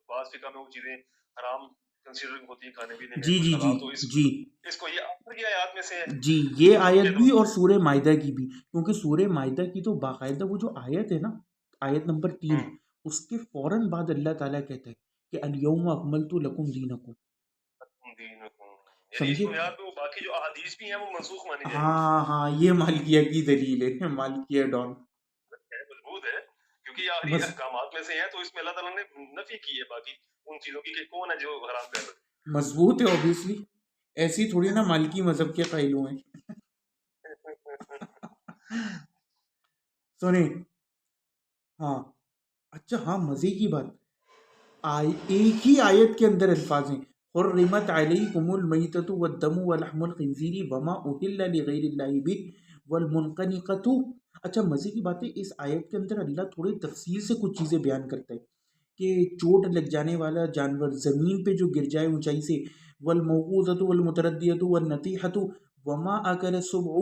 بعض فقہ میں وہ چیزیں حرام کنسیڈرنگ ہوتی ہیں کھانے پینے میں. جی جی جی جی اس کو یہ آخر کی آیات میں سے ہے. جی، یہ آیت بھی اور سورہ مائدہ کی بھی، کیونکہ سورہ مائدہ کی تو باقاعدہ وہ جو آیت ہے نا، آیت نمبر 3، اس کے فوراً بعد اللہ تعالیٰ کہتا ہے کہ الیوم اکملت لکم دینکم. سمجھے؟ باقی جو احادیث بھی ہیں وہ منسوخ مانی جائیں گی. ہاں، یہ مالکیہ کی دلیل ہے، مالکیہ ڈان مضبوط ہے، کیونکہ یہ آخری احکامات میں سے ہیں، تو اس میں اللہ تعالیٰ نے نفی کی ہے باقی ان چیزوں کی کہ کون ہے جو حرام کر رہا ہے. مضبوط ہے اوبیسلی، ایسی تھوڑی نا مالکی مذہب کے قائل ہوئے ہیں. سنیں، ہاں اچھا، ہاں مزے کی بات، ایک ہی آیت کے اندر الفاظ ہیں، حرمت علیکم المیتۃ والدم ولحم الخنزیر وما اہل لغیر اللہ بہ والمنخنقۃ. اچھا، مزے کی بات ہے، اس آیت کے اندر اللہ تھوڑی تفصیل سے کچھ چیزیں بیان کرتا ہے کہ چوٹ لگ جانے والا جانور زمین پہ جو گر جائے اونچائی سے، والموقوذۃ والمتردیۃ والنطیحۃ وما اکل السبع،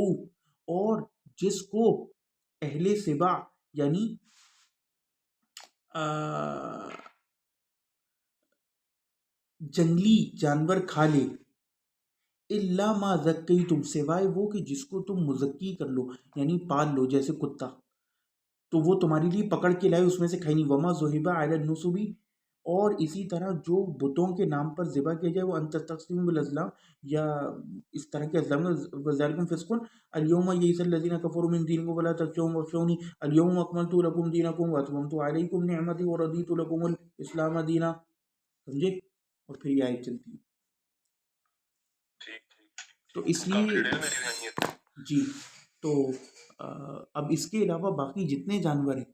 اور جس کو اہل سبع یعنی جنگلی جانور کھا لے، الا ما ذکیتم، سوائے وہ کہ جس کو تم مزکی کر لو یعنی پال لو، جیسے کتا، تو وہ تمہارے لیے پکڑ کے لائے، اس میں سے کھائی نہیں۔ وما ذبح علی النصب، اور اسی طرح جو بتوں کے نام پر ذبح کیا جائے، وہ ان تستقسموا بالازلام، یا اس طرح کے ازلام، وذالکم فسق، الیوم یئس الذین کفروا من دینکم فلا تخشوهم واخشونی الیوم اکملت لکم دینکم واتممت علیکم نعمتی ورضیت لکم الاسلام دینا، سمجھے؟ اور پھر یہ آیت چلتی ہے۔ تو اس لیے جی، تو اب اس کے علاوہ باقی جتنے جانور ہیں،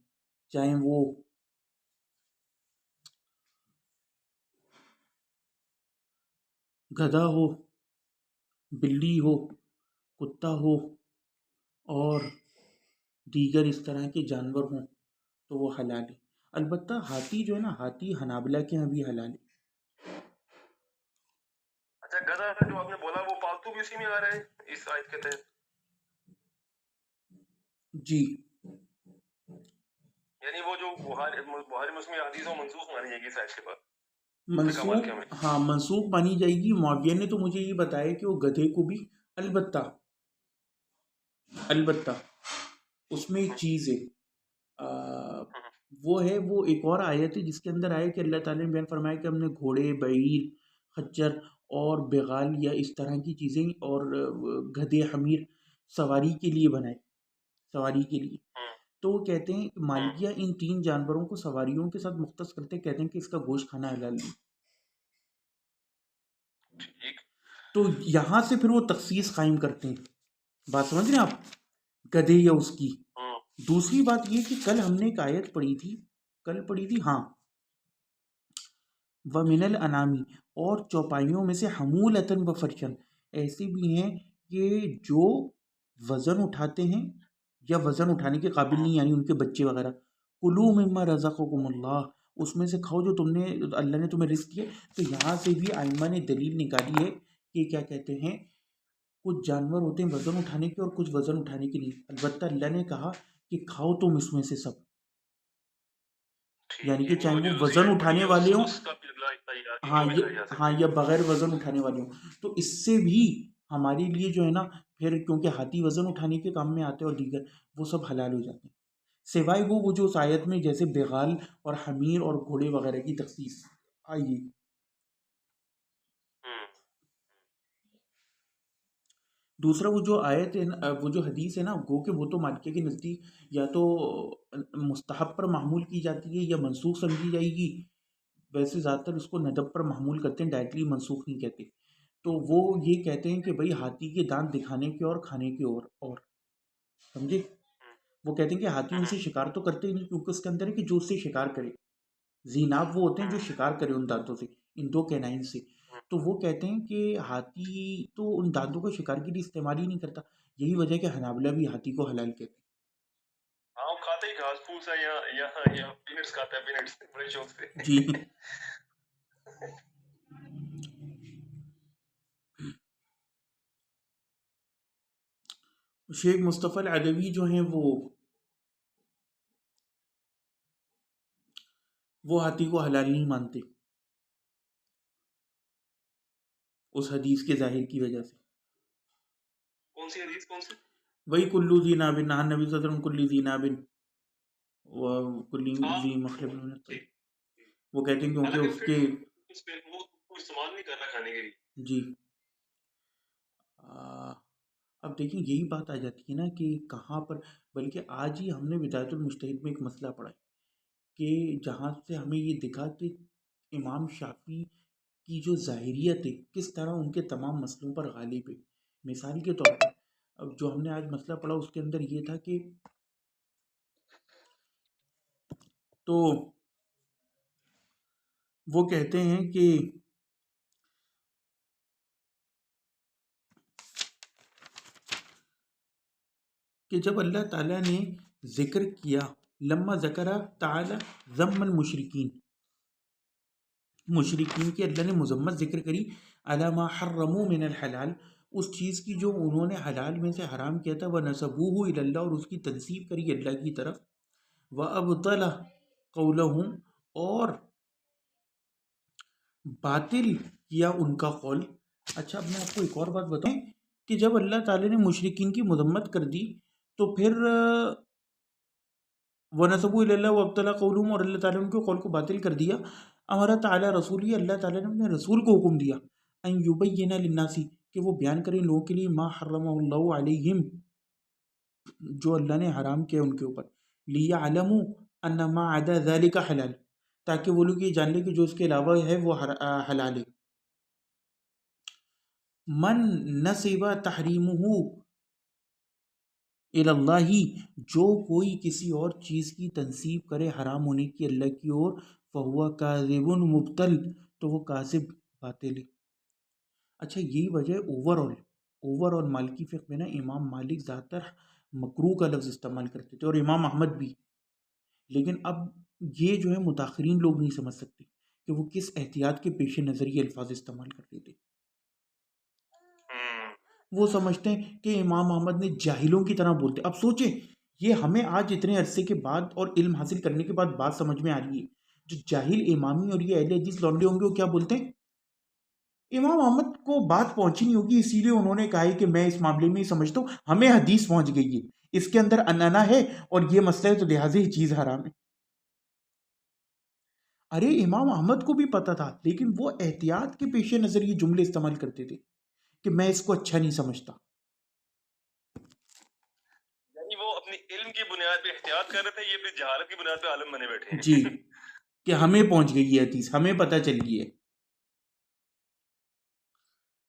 چاہے وہ گدھا ہو، بلی ہو، کتا ہو، اور دیگر اس طرح کے جانور ہوں، تو وہ حلال ہے۔ البتہ ہاتھی جو ہے نا، ہاتھی حنابلہ کے یہاں بھی حلال ہے۔ اچھا، گدھا جو آپ نے بولا وہ پالتو بھی اسی میں آ رہے ہیں اس آیت کے تحت؟ جی، یعنی وہ جو بخاری مسلم حدیث منسوخ مانی جائے گی اس آیت کے بعد؟ منسوخ، ہاں منسوخ مانی جائے گی۔ معاویہ نے تو مجھے یہ بتایا کہ وہ گدھے کو بھی، البتہ اس میں ایک چیز ہے، وہ ہے، وہ ایک اور آیت ہے جس کے اندر آیا کہ اللہ تعالیٰ نے بیان فرمایا کہ ہم نے گھوڑے، بعیر، خچر اور بغال یا اس طرح کی چیزیں، اور گدھے، حمیر سواری کے لیے بنائے، سواری کے لیے۔ تو وہ کہتے ہیں کہ مالکیہ ان تین جانوروں کو سواریوں کے ساتھ مختص کرتے، کہتے ہیں کہ اس کا گوشت کھانا حلال نہیں۔ تو یہاں سے پھر وہ تخصیص قائم کرتے ہیں، بات سمجھ رہے ہیں آپ، گدھے یا اس کی۔ دوسری بات یہ کہ کل ہم نے ایک آیت پڑھی تھی، ہاں، وَمِنَ الْأَنَامِ، اور چوپائیوں میں سے حمولۃً وَفَرْشًا، ایسے بھی ہیں کہ جو وزن اٹھاتے ہیں یا وزن اٹھانے کے قابل نہیں، یعنی ان کے بچے وغیرہ۔ کُلُوا مِمَّا رَزَقَكُمُ اللَّهُ، اس میں سے کھاؤ جو اللہ نے تمہیں رزق دیا۔ تو یہاں سے بھی ائمہ نے دلیل نکالی ہے کہ کیا کہتے ہیں، کچھ جانور ہوتے ہیں وزن اٹھانے کے اور کچھ وزن اٹھانے کے لیے، البتہ اللہ نے کہا کہ کھاؤ تم اس میں سے سب، یعنی کہ چاہے وہ وزن اٹھانے والے ہوں، ہاں یا بغیر وزن اٹھانے والے ہوں۔ تو اس سے بھی ہمارے لیے جو ہے نا، پھر کیونکہ ہاتھی وزن اٹھانے کے کام میں آتے ہیں اور دیگر، وہ سب حلال ہو جاتے ہیں، سوائے وہ جو اس آیت میں جیسے بغال اور حمیر اور گھوڑے وغیرہ کی تخصیص آئی۔ دوسرا وہ جو آیت ہے، وہ جو حدیث ہے نا، گو کہ وہ تو مالکیہ کے نزدیک یا تو مستحب پر محمول کی جاتی ہے یا منسوخ سمجھی جائے گی، ویسے زیادہ تر اس کو ندب پر محمول کرتے ہیں، ڈائریکٹلی منسوخ نہیں کہتے۔ تو وہ یہ کہتے ہیں کہ بھئی ہاتھی کے دانت دکھانے کے اور کھانے کے اور سمجھے، وہ کہتے ہیں کہ ہاتھی ان سے شکار تو کرتے ہی نہیں، کیونکہ اس کے اندر ہے کہ جو اس سے شکار کرے، زیناب وہ ہوتے ہیں جو شکار کرے ان دانتوں سے، ان دو کینائن سے۔ تو وہ کہتے ہیں کہ ہاتھی تو ان دانتوں کو شکار کے لیے استعمال ہی نہیں کرتا، یہی وجہ ہے کہ حنابلہ بھی ہاتھی کو حلال کہتے ہیں۔ ہاں، کھاتے ہی گھاس پھوس ہے یا پینٹس کھاتا ہے، پینٹس بڑے شوق سے۔ جی، شیخ مصطفی العدوی جو ہیں وہ ہاتھی کو حلال نہیں مانتے، اس حدیث کے ظاہر کی وجہ سے۔ کون سی حدیث، کون سی؟ وہی کلو ذی ناب، نہا نبی صلی اللہ علیہ وسلم کلی ذی ناب و کلی ذی مخلب من الطیر، وہ کہتے ہیں کیونکہ اس کے وہ استعمال نہیں کرنا کھانے کے لیے۔ جی، اب دیکھیں یہی بات آ جاتی ہے نا کہ کہاں پر، بلکہ آج ہی ہم نے بدایت المجتہد میں ایک مسئلہ پڑھا ہے کہ جہاں سے ہمیں یہ دکھا کہ امام شافعی کی جو ظاہریت ہے کس طرح ان کے تمام مسئلوں پر غالب ہے۔ مثال کے طور پر اب جو ہم نے آج مسئلہ پڑھا اس کے اندر یہ تھا کہ تو وہ کہتے ہیں کہ جب اللہ تعالیٰ نے ذکر کیا، لما ذکر تعالی ذم المشرکین، مشرکین کی اللہ نے مذمت ذکر کری، علی ما حرموا من الحلال، اس چیز کی جو انہوں نے حلال میں سے حرام کیا تھا، وَنَسَبُوهُ إِلَى اللَّهِ، اور اس کی تنسیب کری اللہ کی طرف، وَأَبْطَلَ قَوْلَهُمْ، اور باطل کیا ان کا قول۔ اچھا اب میں آپ کو ایک اور بات بتاؤں کہ جب اللہ تعالیٰ نے مشرکین کی مذمت کر دی تو پھر وَنَسَبُوا إِلَى اللَّهِ وَأَبْطَلَ قَوْلُهُمْ، اور اللہ تعالیٰ نے ان کے قول کو باطل کر دیا، امر تعالیٰ رسول، اللہ تعالیٰ نے اپنے رسول کو حکم دیا، ان یبین للناس، کہ وہ بیان کریں لوگوں کے لیے، ما حرم اللہ علیہم، جو اللہ نے حرام کیا ان کے اوپر، لیعلموا ان ما عدا ذلک حلال، تاکہ وہ لوگ یہ جان لیں کہ جو اس کے علاوہ ہے وہ حلال ہے۔ من نسب تحریمہ الی اللہ، جو کوئی کسی اور چیز کی تنسیب کرے حرام ہونے کی اللہ کی اور، فہو کاذب مبتل، تو وہ کاذب باطل ہے۔ اچھا یہی وجہ اوور آل مالکی فقہ میں نا امام مالک زیادہ تر مکروہ کا لفظ استعمال کرتے تھے، اور امام احمد بھی، لیکن اب یہ جو ہے متاخرین لوگ نہیں سمجھ سکتے کہ وہ کس احتیاط کے پیش نظر یہ الفاظ استعمال کر رہے تھے۔ وہ سمجھتے ہیں کہ امام احمد نے جاہلوں کی طرح بولتے۔ اب سوچیں، یہ ہمیں آج اتنے عرصے کے بعد اور علم حاصل کرنے کے بعد بات سمجھ میں آ رہی ہے، جو جاہل امامی اور یہ اہل حدیث لونڈے ہوں گے وہ کیا بولتے ہیں؟ امام احمد کو بات پہنچی نہیں ہوگی، اسی لیے انہوں نے کہا ہے کہ میں اس معاملے میں ہی سمجھتا ہوں، ہمیں حدیث پہنچ گئی ہے، اس کے اندر انانا ہے اور یہ مسئلہ ہے تو لہٰذا یہ چیز حرام ہے۔ ارے امام احمد کو بھی پتہ تھا، لیکن وہ احتیاط کے پیش نظر یہ جملے استعمال کرتے تھے کہ میں اس کو اچھا نہیں سمجھتا۔ یعنی وہ اپنی علم کی بنیاد پہ احتیاط کر رہے تھے، یہ اپنی جہالت کی بنیاد پہ عالم بنے بیٹھے ہیں۔ جی، کہ ہمیں پہنچ گئی ہے حدیث، ہمیں پتہ چل گئی ہے۔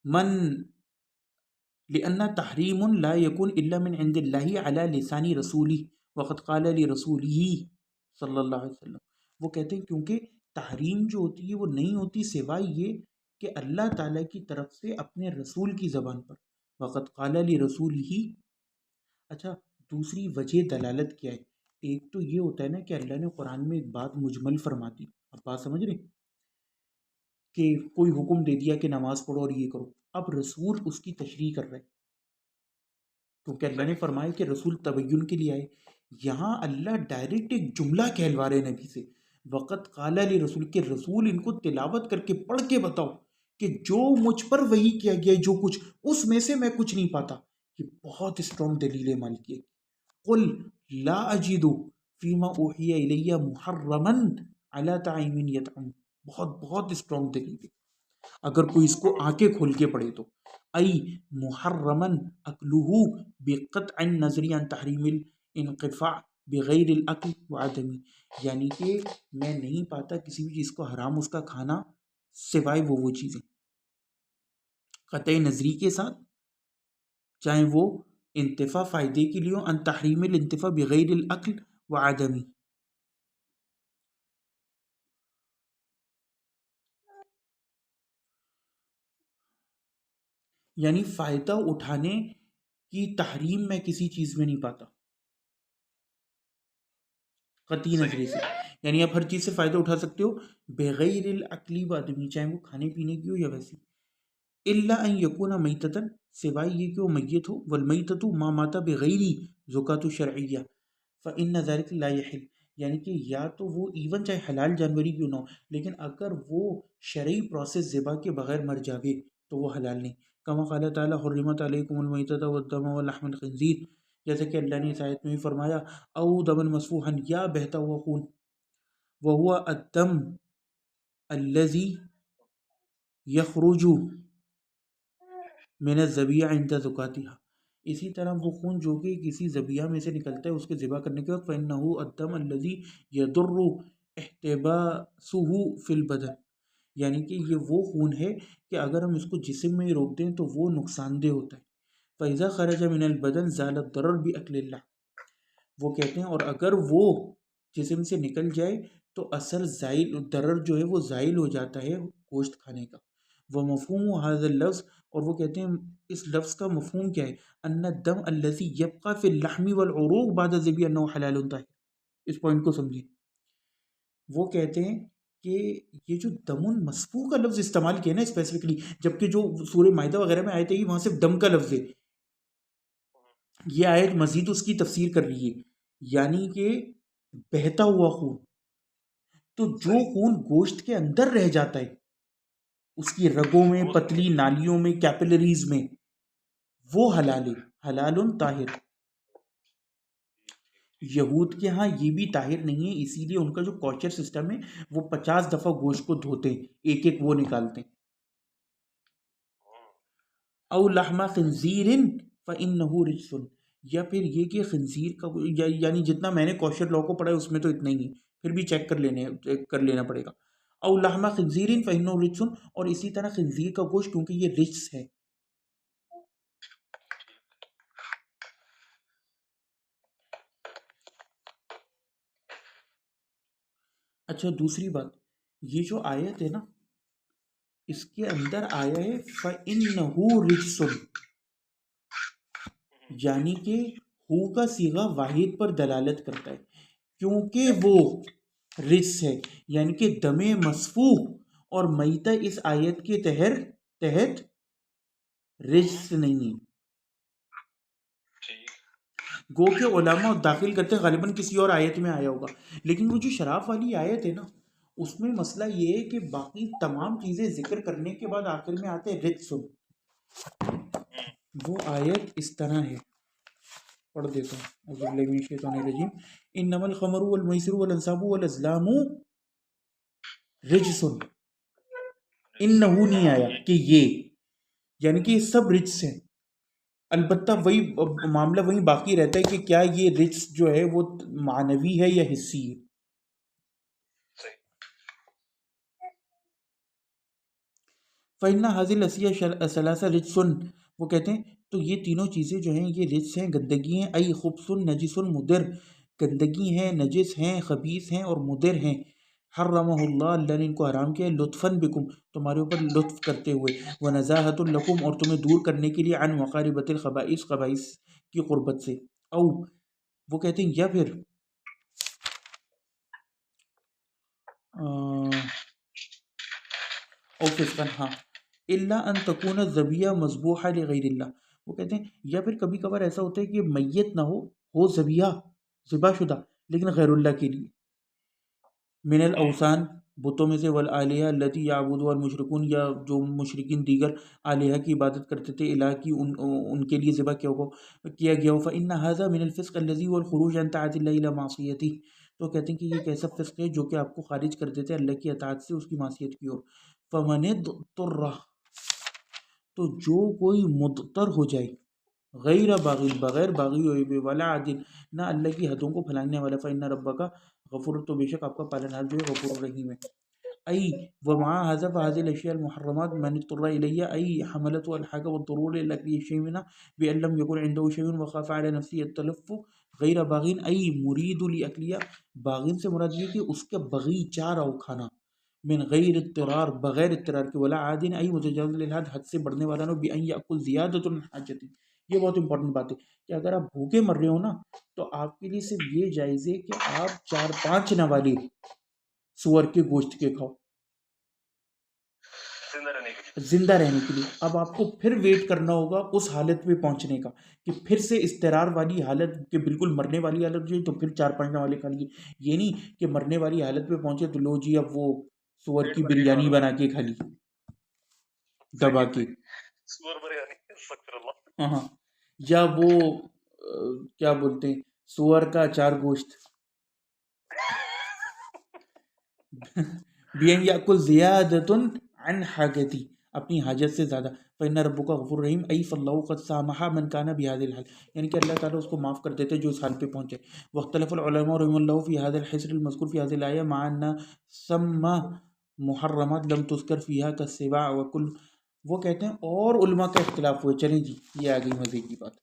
من لأن تحریم لا يكون الا من عند الله على لسان رسوله وقد قال لرسوله صلی اللہ علیہ وسلم، وہ کہتے ہیں کیونکہ تحریم جو ہوتی ہے وہ نہیں ہوتی سوائے یہ کہ اللہ تعالیٰ کی طرف سے اپنے رسول کی زبان پر، وقد قال لرسوله۔ اچھا دوسری وجہ دلالت کیا ہے؟ ایک تو یہ ہوتا ہے نا کہ اللہ نے قرآن میں ایک بات مجمل فرما دی، اب بات سمجھ رہے کہ کوئی حکم دے دیا کہ نماز پڑھو اور یہ کرو، اب رسول اس کی تشریح کر رہے، کیونکہ اللہ نے فرمایا کہ رسول تبین کے لیے آئے۔ یہاں اللہ ڈائریکٹ ایک جملہ کہلوا رہے نبی سے، وقت قال علی رسول، کے رسول ان کو تلاوت کر کے پڑھ کے بتاؤ کہ جو مجھ پر وحی کیا گیا جو کچھ اس میں سے میں کچھ نہیں پاتا۔ یہ بہت اسٹرانگ دلیل مالکی ہے۔ قل لا اجد فیما اوحی الی محرما علی طعام یطعم، بہت اسٹرانگ دلیل ہے، اگر کوئی اس کو آنکھیں کھول کے پڑھے تو، ای محرما اکلہ بقطع النظر عن تحریم الانقفاع بغیر الاکل وعدمی، یعنی کہ میں نہیں پاتا کسی بھی چیز کو حرام اس کا کھانا سوائے وہ چیزیں قطع نظری کے ساتھ، چاہے وہ انتفاع فائدے کے لیے ان تحریم الانتفاع بغیر الاکل وعدمی، یعنی فائدہ اٹھانے کی تحریم میں کسی چیز میں نہیں پاتا قطعی نظری سے، یعنی آپ ہر چیز سے فائدہ اٹھا سکتے ہو بغیر الاکلی وعدمی، چاہے وہ کھانے پینے کی ہو یا ویسی، الا ان یکون میتتن، سوائے یہ کہ وہ میت ہو، والمیتۃ ما مات بغیر زکاۃ شرعیہ فان ذلک لا یحل، یعنی کہ یا تو وہ ایون چاہے حلال جانوری کیوں نہ ہو لیکن اگر وہ شرعی پروسیس ذبح کے بغیر مر جاوے تو وہ حلال نہیں، کما قال تعالی حرمت علیکم المیتۃ والدم ولحم الخنزیر، جیسے کہ اللہ نے اس آیت میں بھی فرمایا او دما مسفوحا، یا بہتا ہوا خون، وہو الدم الذی یخرج من الذبیحہ عند ذکاتها، اسی طرح وہ خون جو کہ کسی ذبیحہ میں سے نکلتا ہے اس کے ذبح کرنے کے وقت، فإنہ الدم الذی یضر احتباسہ فی البدن، یعنی کہ یہ وہ خون ہے کہ اگر ہم اس کو جسم میں روک دیں تو وہ نقصان دہ ہوتا ہے، فإذا خرج من البدن زال الضرر بأکل اللہ، وہ کہتے ہیں اور اگر وہ جسم سے نکل جائے تو اثر زائل، ضرر جو ہے وہ زائل ہو جاتا ہے گوشت کھانے کا، وہ مفہوم هذا اللفظ، اور وہ کہتے ہیں اس لفظ کا مفہوم کیا ہے، ان الدم الذي يبقى في اللحم والعروق بعد ذبح انه حلال طاہر، اس پوائنٹ کو سمجھیں، وہ کہتے ہیں کہ یہ جو دمن مسفوح کا لفظ استعمال کیا نا اسپیسیفکلی، جبکہ جو سورہ مائدہ وغیرہ میں آیت ہے وہاں صرف دم کا لفظ ہے، یہ آیت مزید اس کی تفسیر کر رہی ہے، یعنی کہ بہتا ہوا خون. تو جو خون گوشت کے اندر رہ جاتا ہے اس کی رگوں میں، پتلی نالیوں میں، کیپلریز میں، وہ حلال ہے، حلال طاہر. یہود کے ہاں یہ بھی طاہر نہیں ہے، اسی لیے ان کا جو کوچر سسٹم ہے وہ 50 دفعہ گوشت کو دھوتے ہیں، ایک ایک وہ نکالتے ہیں. او لحم خنزیر فإنہ رجس، یا پھر یہ کہ خنزیر کا یعنی جتنا میں نے کوشر لا کو پڑھا ہے اس میں تو اتنا ہی ہے، پھر بھی چیک کر لینا پڑے گا. او لحم خنزیر فإنہ رجس، اور اسی طرح خنزیر کا گوشت کیونکہ یہ رجس ہے. اچھا دوسری بات، یہ جو آیت ہے نا اس کے اندر آیا ہے فَإِنَّهُ رِجْسٌ، یعنی کہ ہو کا صیغہ واحد پر دلالت کرتا ہے کیونکہ وہ رجس ہے، یعنی کہ دم مسفوح اور میتہ اس آیت کے تحت رجس نہیں ہے. گو کہ علماء داخل کرتے ہیں غالباً کسی اور آیت میں آیا ہوگا، لیکن وہ جو شراب والی آیت ہے نا اس میں مسئلہ یہ ہے کہ باقی تمام چیزیں ذکر کرنے کے بعد آخر میں آتے ہیں رجس. وہ آیت اس طرح ہے، پڑھ دیتا ہوں. اعوذ باللہ من الشیطان الرجیم، انما الخمر والمیسر والانصاب والازلام رجس. انہو نہیں آیا کہ یہ، یعنی کہ یہ سب رجس ہیں. البتہ وہی معاملہ وہی باقی رہتا ہے کہ کیا یہ رجس جو ہے وہ معنوی ہے یا حسی ہے. فَإِنَّ هَذِهِ الْأَشْيَاءَ ثَلَاثَةٌ رِجْسٌ، وہ کہتے ہیں تو یہ تینوں چیزیں جو ہیں یہ رجس ہیں، گندگی ہیں. ای خبث نجس مدر، گندگی ہیں، نجس ہیں، خبیث ہیں اور مدر ہیں. حرمہ اللہ، اللہ نے ان کو حرام کیا ہے، لطفاً بکم، تمہارے اوپر لطف کرتے ہوئے، ونزاہۃ لکم، اور تمہیں دور کرنے کے لیے، عن مقاربۃ الخبائث، خبائث کی قربت سے. او وہ کہتے ہیں یا پھر او فسقا، ہاں، الا ان تکون ذبیحہ مذبوحہ لغیر اللہ، وہ کہتے ہیں یا پھر کبھی کبھار ایسا ہوتا ہے کہ میت نہ ہو ذبیحہ، ذبح شدہ لیکن غیر اللہ کے لیے. من الاوثان، بتوں میں سے، والآلیہ التی یعبدها المشرکون، یا جو مشرکین دیگر آلیہ کی عبادت کرتے تھے، الہ کی ان کے لیے ذبح کیا گیا ہو. فإن هذا من الفسق الذي هو الخروج عن طاعة الله الى معصيته، تو کہتے ہیں کہ یہ ایک ایسا فسق ہے جو کہ آپ کو خارج کر دیتے ہیں اللہ کی اطاعت سے، اس کی معصیت کی اور. فمن اضطر، تو جو کوئی مضطر ہو جائے، غیر باغی، بغیر باغی ہوئے، ولا عادل، نہ اللہ کی حدوں کو پھیلانے والا، فإن ربک غفور، تو بے شک آپ کا پالنہار جو ہے غفور رحیم ہے. ای ومع هذا فهذه الاشیاء المحرمات من اضطر الیہ، ای حملت الحاق والضرور الاکل شیء منها بان لم يكن عنده شیء وخاف على نفسه التلف غیر باغین، ای مرید لاکلیہ، باغین سے مراد یہ کہ اس کا بغی چاہ رہا ہو کھانا، من غیر اضطرار، بغیر اضطرار کے، ولا عادن، ای متجاوز للحد، حد سے بڑھنے والا نہ، بان یاکل زیادۃ حاجت. یہ بہت امپورٹنٹ بات ہے کہ اگر آپ بھوکے مر رہے ہو نا تو آپ کے لیے صرف یہ جائز ہے کہ آپ 4-5 نوالی سور کے گوشت کے کھاؤ زندہ رہنے کے لیے. اب آپ کو پھر ویٹ کرنا ہوگا اس حالت پہ پہنچنے کا کہ پھر سے اضطرار والی حالت کہ بالکل مرنے والی حالت جو ہے تو پھر 4-5 نوالے کھا لیے. یہ نہیں کہ مرنے والی حالت پہ پہنچے تو لو جی اب وہ سور کی بریانی بنا کے کھا لی دبا کے، ہاں، یا وہ کیا بولتے ہیں سور کا اچار گوشت، بین یاکل زیادۃ عن حاجتی، اپنی حاجت سے زیادہ. فإن ربک غفور رحیم، ای فاللہ قد سامح من کان بهذا الحال، یعنی کہ اللہ تعالیٰ اس کو معاف کر دیتے جو اس حال پہ پہنچے. واختلف العلماء رحمہ اللہ فی هذا الحصر المذکور فی هذه الآیہ مع ان ثم محرمات لم تذکر فیہا کالسباع وکل، وہ کہتے ہیں اور علماء کا اختلاف ہوئے. چلیں جی یہ آ گئی مزے کی بات،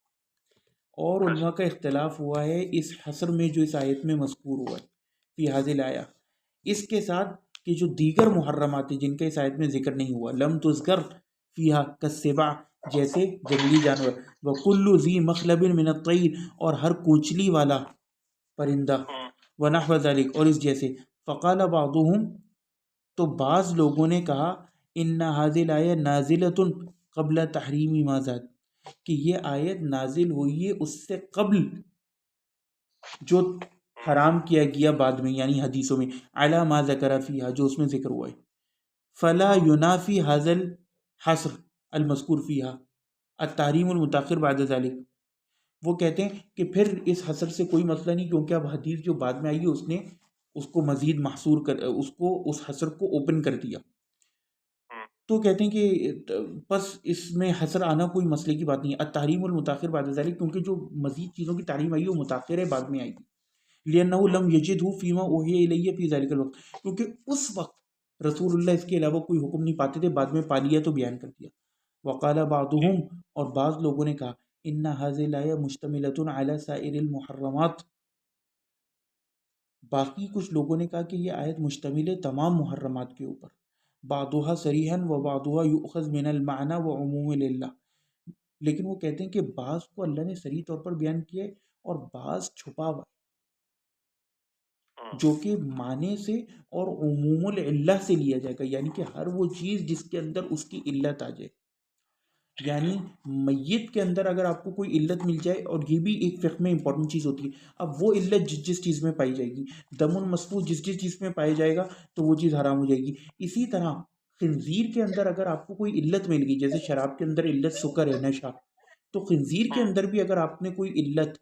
اور علماء کا اختلاف ہوا ہے اس حصر میں جو اس آیت میں مذکور ہوا ہے فی هذه الآیہ، اس کے ساتھ کہ جو دیگر محرمات ہیں جن کا اس آیت میں ذکر نہیں ہوا، لم تذکر فیہا کالسباع، جیسے جنگلی جانور، وکل ذی مخلب من الطیر، اور ہر کونچلی والا پرندہ، ونحو ذلک، اور اس جیسے. فقال بعضهم، تو بعض لوگوں نے کہا ان حاضل آیت نازلۃ قبل تحریم ما زاد، کہ یہ آیت نازل ہوئی ہے اس سے قبل جو حرام کیا گیا بعد میں، یعنی حدیثوں میں، علی ما ذکر فیہا، جو اس میں ذکر ہوا ہے، فلا ینافی حاضل حصر المذکور فیہا التحریم المتاخر بعد ذلك۔ وہ کہتے ہیں کہ پھر اس حصر سے کوئی مسئلہ نہیں، کیونکہ اب حدیث جو بعد میں آئی ہے اس نے اس کو مزید محصور کر اس حصر کو اوپن کر دیا۔ تو کہتے ہیں کہ بس اس میں حصر آنا کوئی مسئلے کی بات نہیں ہے، التحریم المتاخر بعد ذلك، کیونکہ جو مزید چیزوں کی تحریم آئی ہے وہ متاخر ہے، بعد میں آئی ہے، لِأَنَّهُ لَمْ يَجِدْهُ فِيمَا أُوحِيَ إِلَيْهِ فِي ذَلِكَ الْوَقْتِ، کیونکہ اس وقت رسول اللہ اس کے علاوہ کوئی حکم نہیں پاتے تھے، بعد میں پا لیا تو بیان کر دیا۔ وقال بعضهم، اور بعض لوگوں نے کہا ان هذه الآية مشتملة على سائر المحرمات، باقی کچھ لوگوں نے کہا کہ یہ آیت مشتمل ہے تمام محرمات کے اوپر، بعضها صریحا وبعضها يؤخذ من المعنى وعموم للہ، لیکن وہ کہتے ہیں کہ بعض کو اللہ نے صریح طور پر بیان کیا ہے اور بعض چھپا ہوا ہے، جو کہ معنی سے اور عموم العلہ سے لیا جائے گا، یعنی کہ ہر وہ چیز جس کے اندر اس کی علت آ جائے، یعنی میت کے اندر اگر آپ کو کوئی علت مل جائے، اور یہ بھی ایک فقہ میں امپورٹنٹ چیز ہوتی ہے، اب وہ علت جس جس چیز میں پائی جائے گی، دم المسفوح جس جس چیز میں پایا جائے گا تو وہ چیز حرام ہو جائے گی۔ اسی طرح خنزیر کے اندر اگر آپ کو کوئی علت مل گئی، جیسے شراب کے اندر علت سکر ہے، نشہ، تو خنزیر کے اندر بھی اگر آپ نے کوئی علت،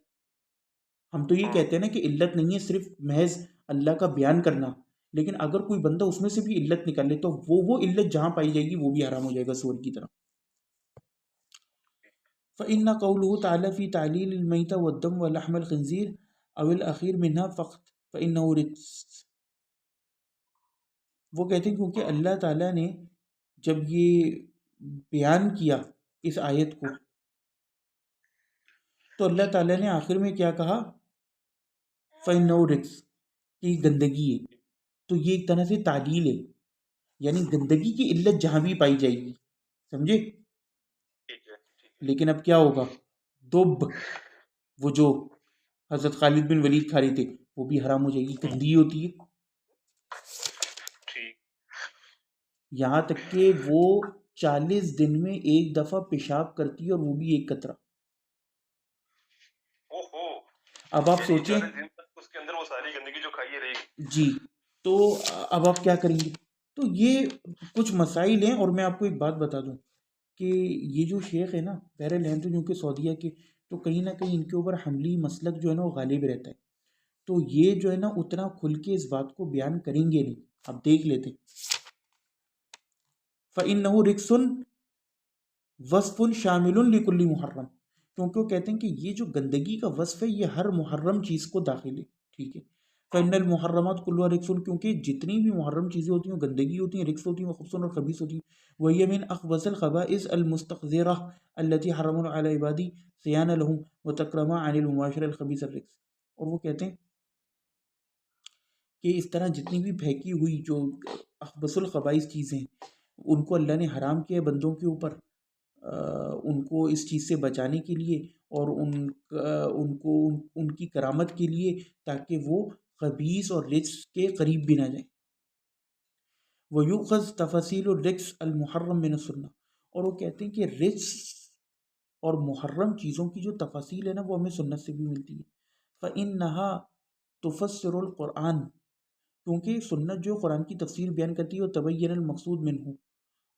ہم تو یہ کہتے ہیں نا کہ علت نہیں ہے صرف محض اللہ کا بیان کرنا، لیکن اگر کوئی بندہ اس میں سے بھی علت نکال لے تو وہ علت جہاں پائی جائے گی وہ بھی حرام ہو جائے گا سور کی طرح۔ فإن قوله تعالى في تعليل الميتة والدم ولحم الخنزير أو الأخير منها فقط فإنه رجس، وہ کہتے ہیں کیونکہ اللہ تعالیٰ نے جب یہ بیان کیا اس آیت کو تو اللہ تعالیٰ نے آخر میں کیا کہا، فإنه رجس، کہ گندگی ہے، تو یہ ایک طرح سے تعلیل ہے، یعنی گندگی کی علت جہاں بھی پائی جائے گی، سمجھے؟ لیکن اب کیا ہوگا، دب، وہ جو حضرت خالد بن ولید کھا رہے تھے، وہ بھی حرام ہو جائے گی، گندی ہوتی ہے، یہاں تک کہ وہ 40 دن میں ایک دفعہ پیشاب کرتی ہے، اور وہ بھی ایک قطرہ۔ اب آپ سوچیں اس کے اندر وہ ساری گندگی جو کھائی رہے گی، جی، تو اب آپ کیا کریں گے؟ تو یہ کچھ مسائل ہیں، اور میں آپ کو ایک بات بتا دوں کہ یہ جو شیخ ہے نا، بہرحال ہیں تو کیونکہ سعودیہ کے، تو کہیں نہ کہیں ان کے اوپر حملی مسلک جو ہے نا وہ غالب رہتا ہے، تو یہ جو ہے نا اتنا کھل کے اس بات کو بیان کریں گے نہیں، اب دیکھ لیتے۔ فَإِنَّهُ رِجْسٌ وصف شامل لكل محرم، کیونکہ وہ کہتے ہیں کہ یہ جو گندگی کا وصف ہے یہ ہر محرم چیز کو داخل ہے، ٹھیک ہے۔ فإن المحرمات كلها رجس، کیونکہ جتنی بھی محرم چیزیں ہوتی ہیں گندگی ہوتی ہیں، رجس ہوتی ہیں، وخبث اور خبیث ہوتی ہیں، وهي من اخبث الخبائث المستقذرة التي حرم على عبادي صيانة لهم وتكرم عن المباشرة الخبيث الرجس، اور وہ کہتے ہیں کہ اس طرح جتنی بھی پھینکی ہوئی جو اخبث الخبائث چیزیں ان کو اللہ نے حرام کیا بندوں کے اوپر، ان کو اس چیز سے بچانے کے لیے، اور ان کو ان کی کرامت کے لیے، تاکہ وہ خبیث اور رجس کے قریب بھی نہ جائیں۔ وَيُؤْخَذْ تَفَاصِيلُ الرِّجْسِ الْمُحَرَّمِ مِنَ السُّنَّةِ، اور وہ کہتے ہیں کہ رجس اور محرم چیزوں کی جو تفاصیل ہے نا وہ ہمیں سنت سے بھی ملتی ہے۔ فَإِنَّهَا تُفَسِّرُ الْقُرْآنَ، کیونکہ سنت جو قرآن کی تفسیر بیان کرتی ہے، وہ تبین المقصود منہ،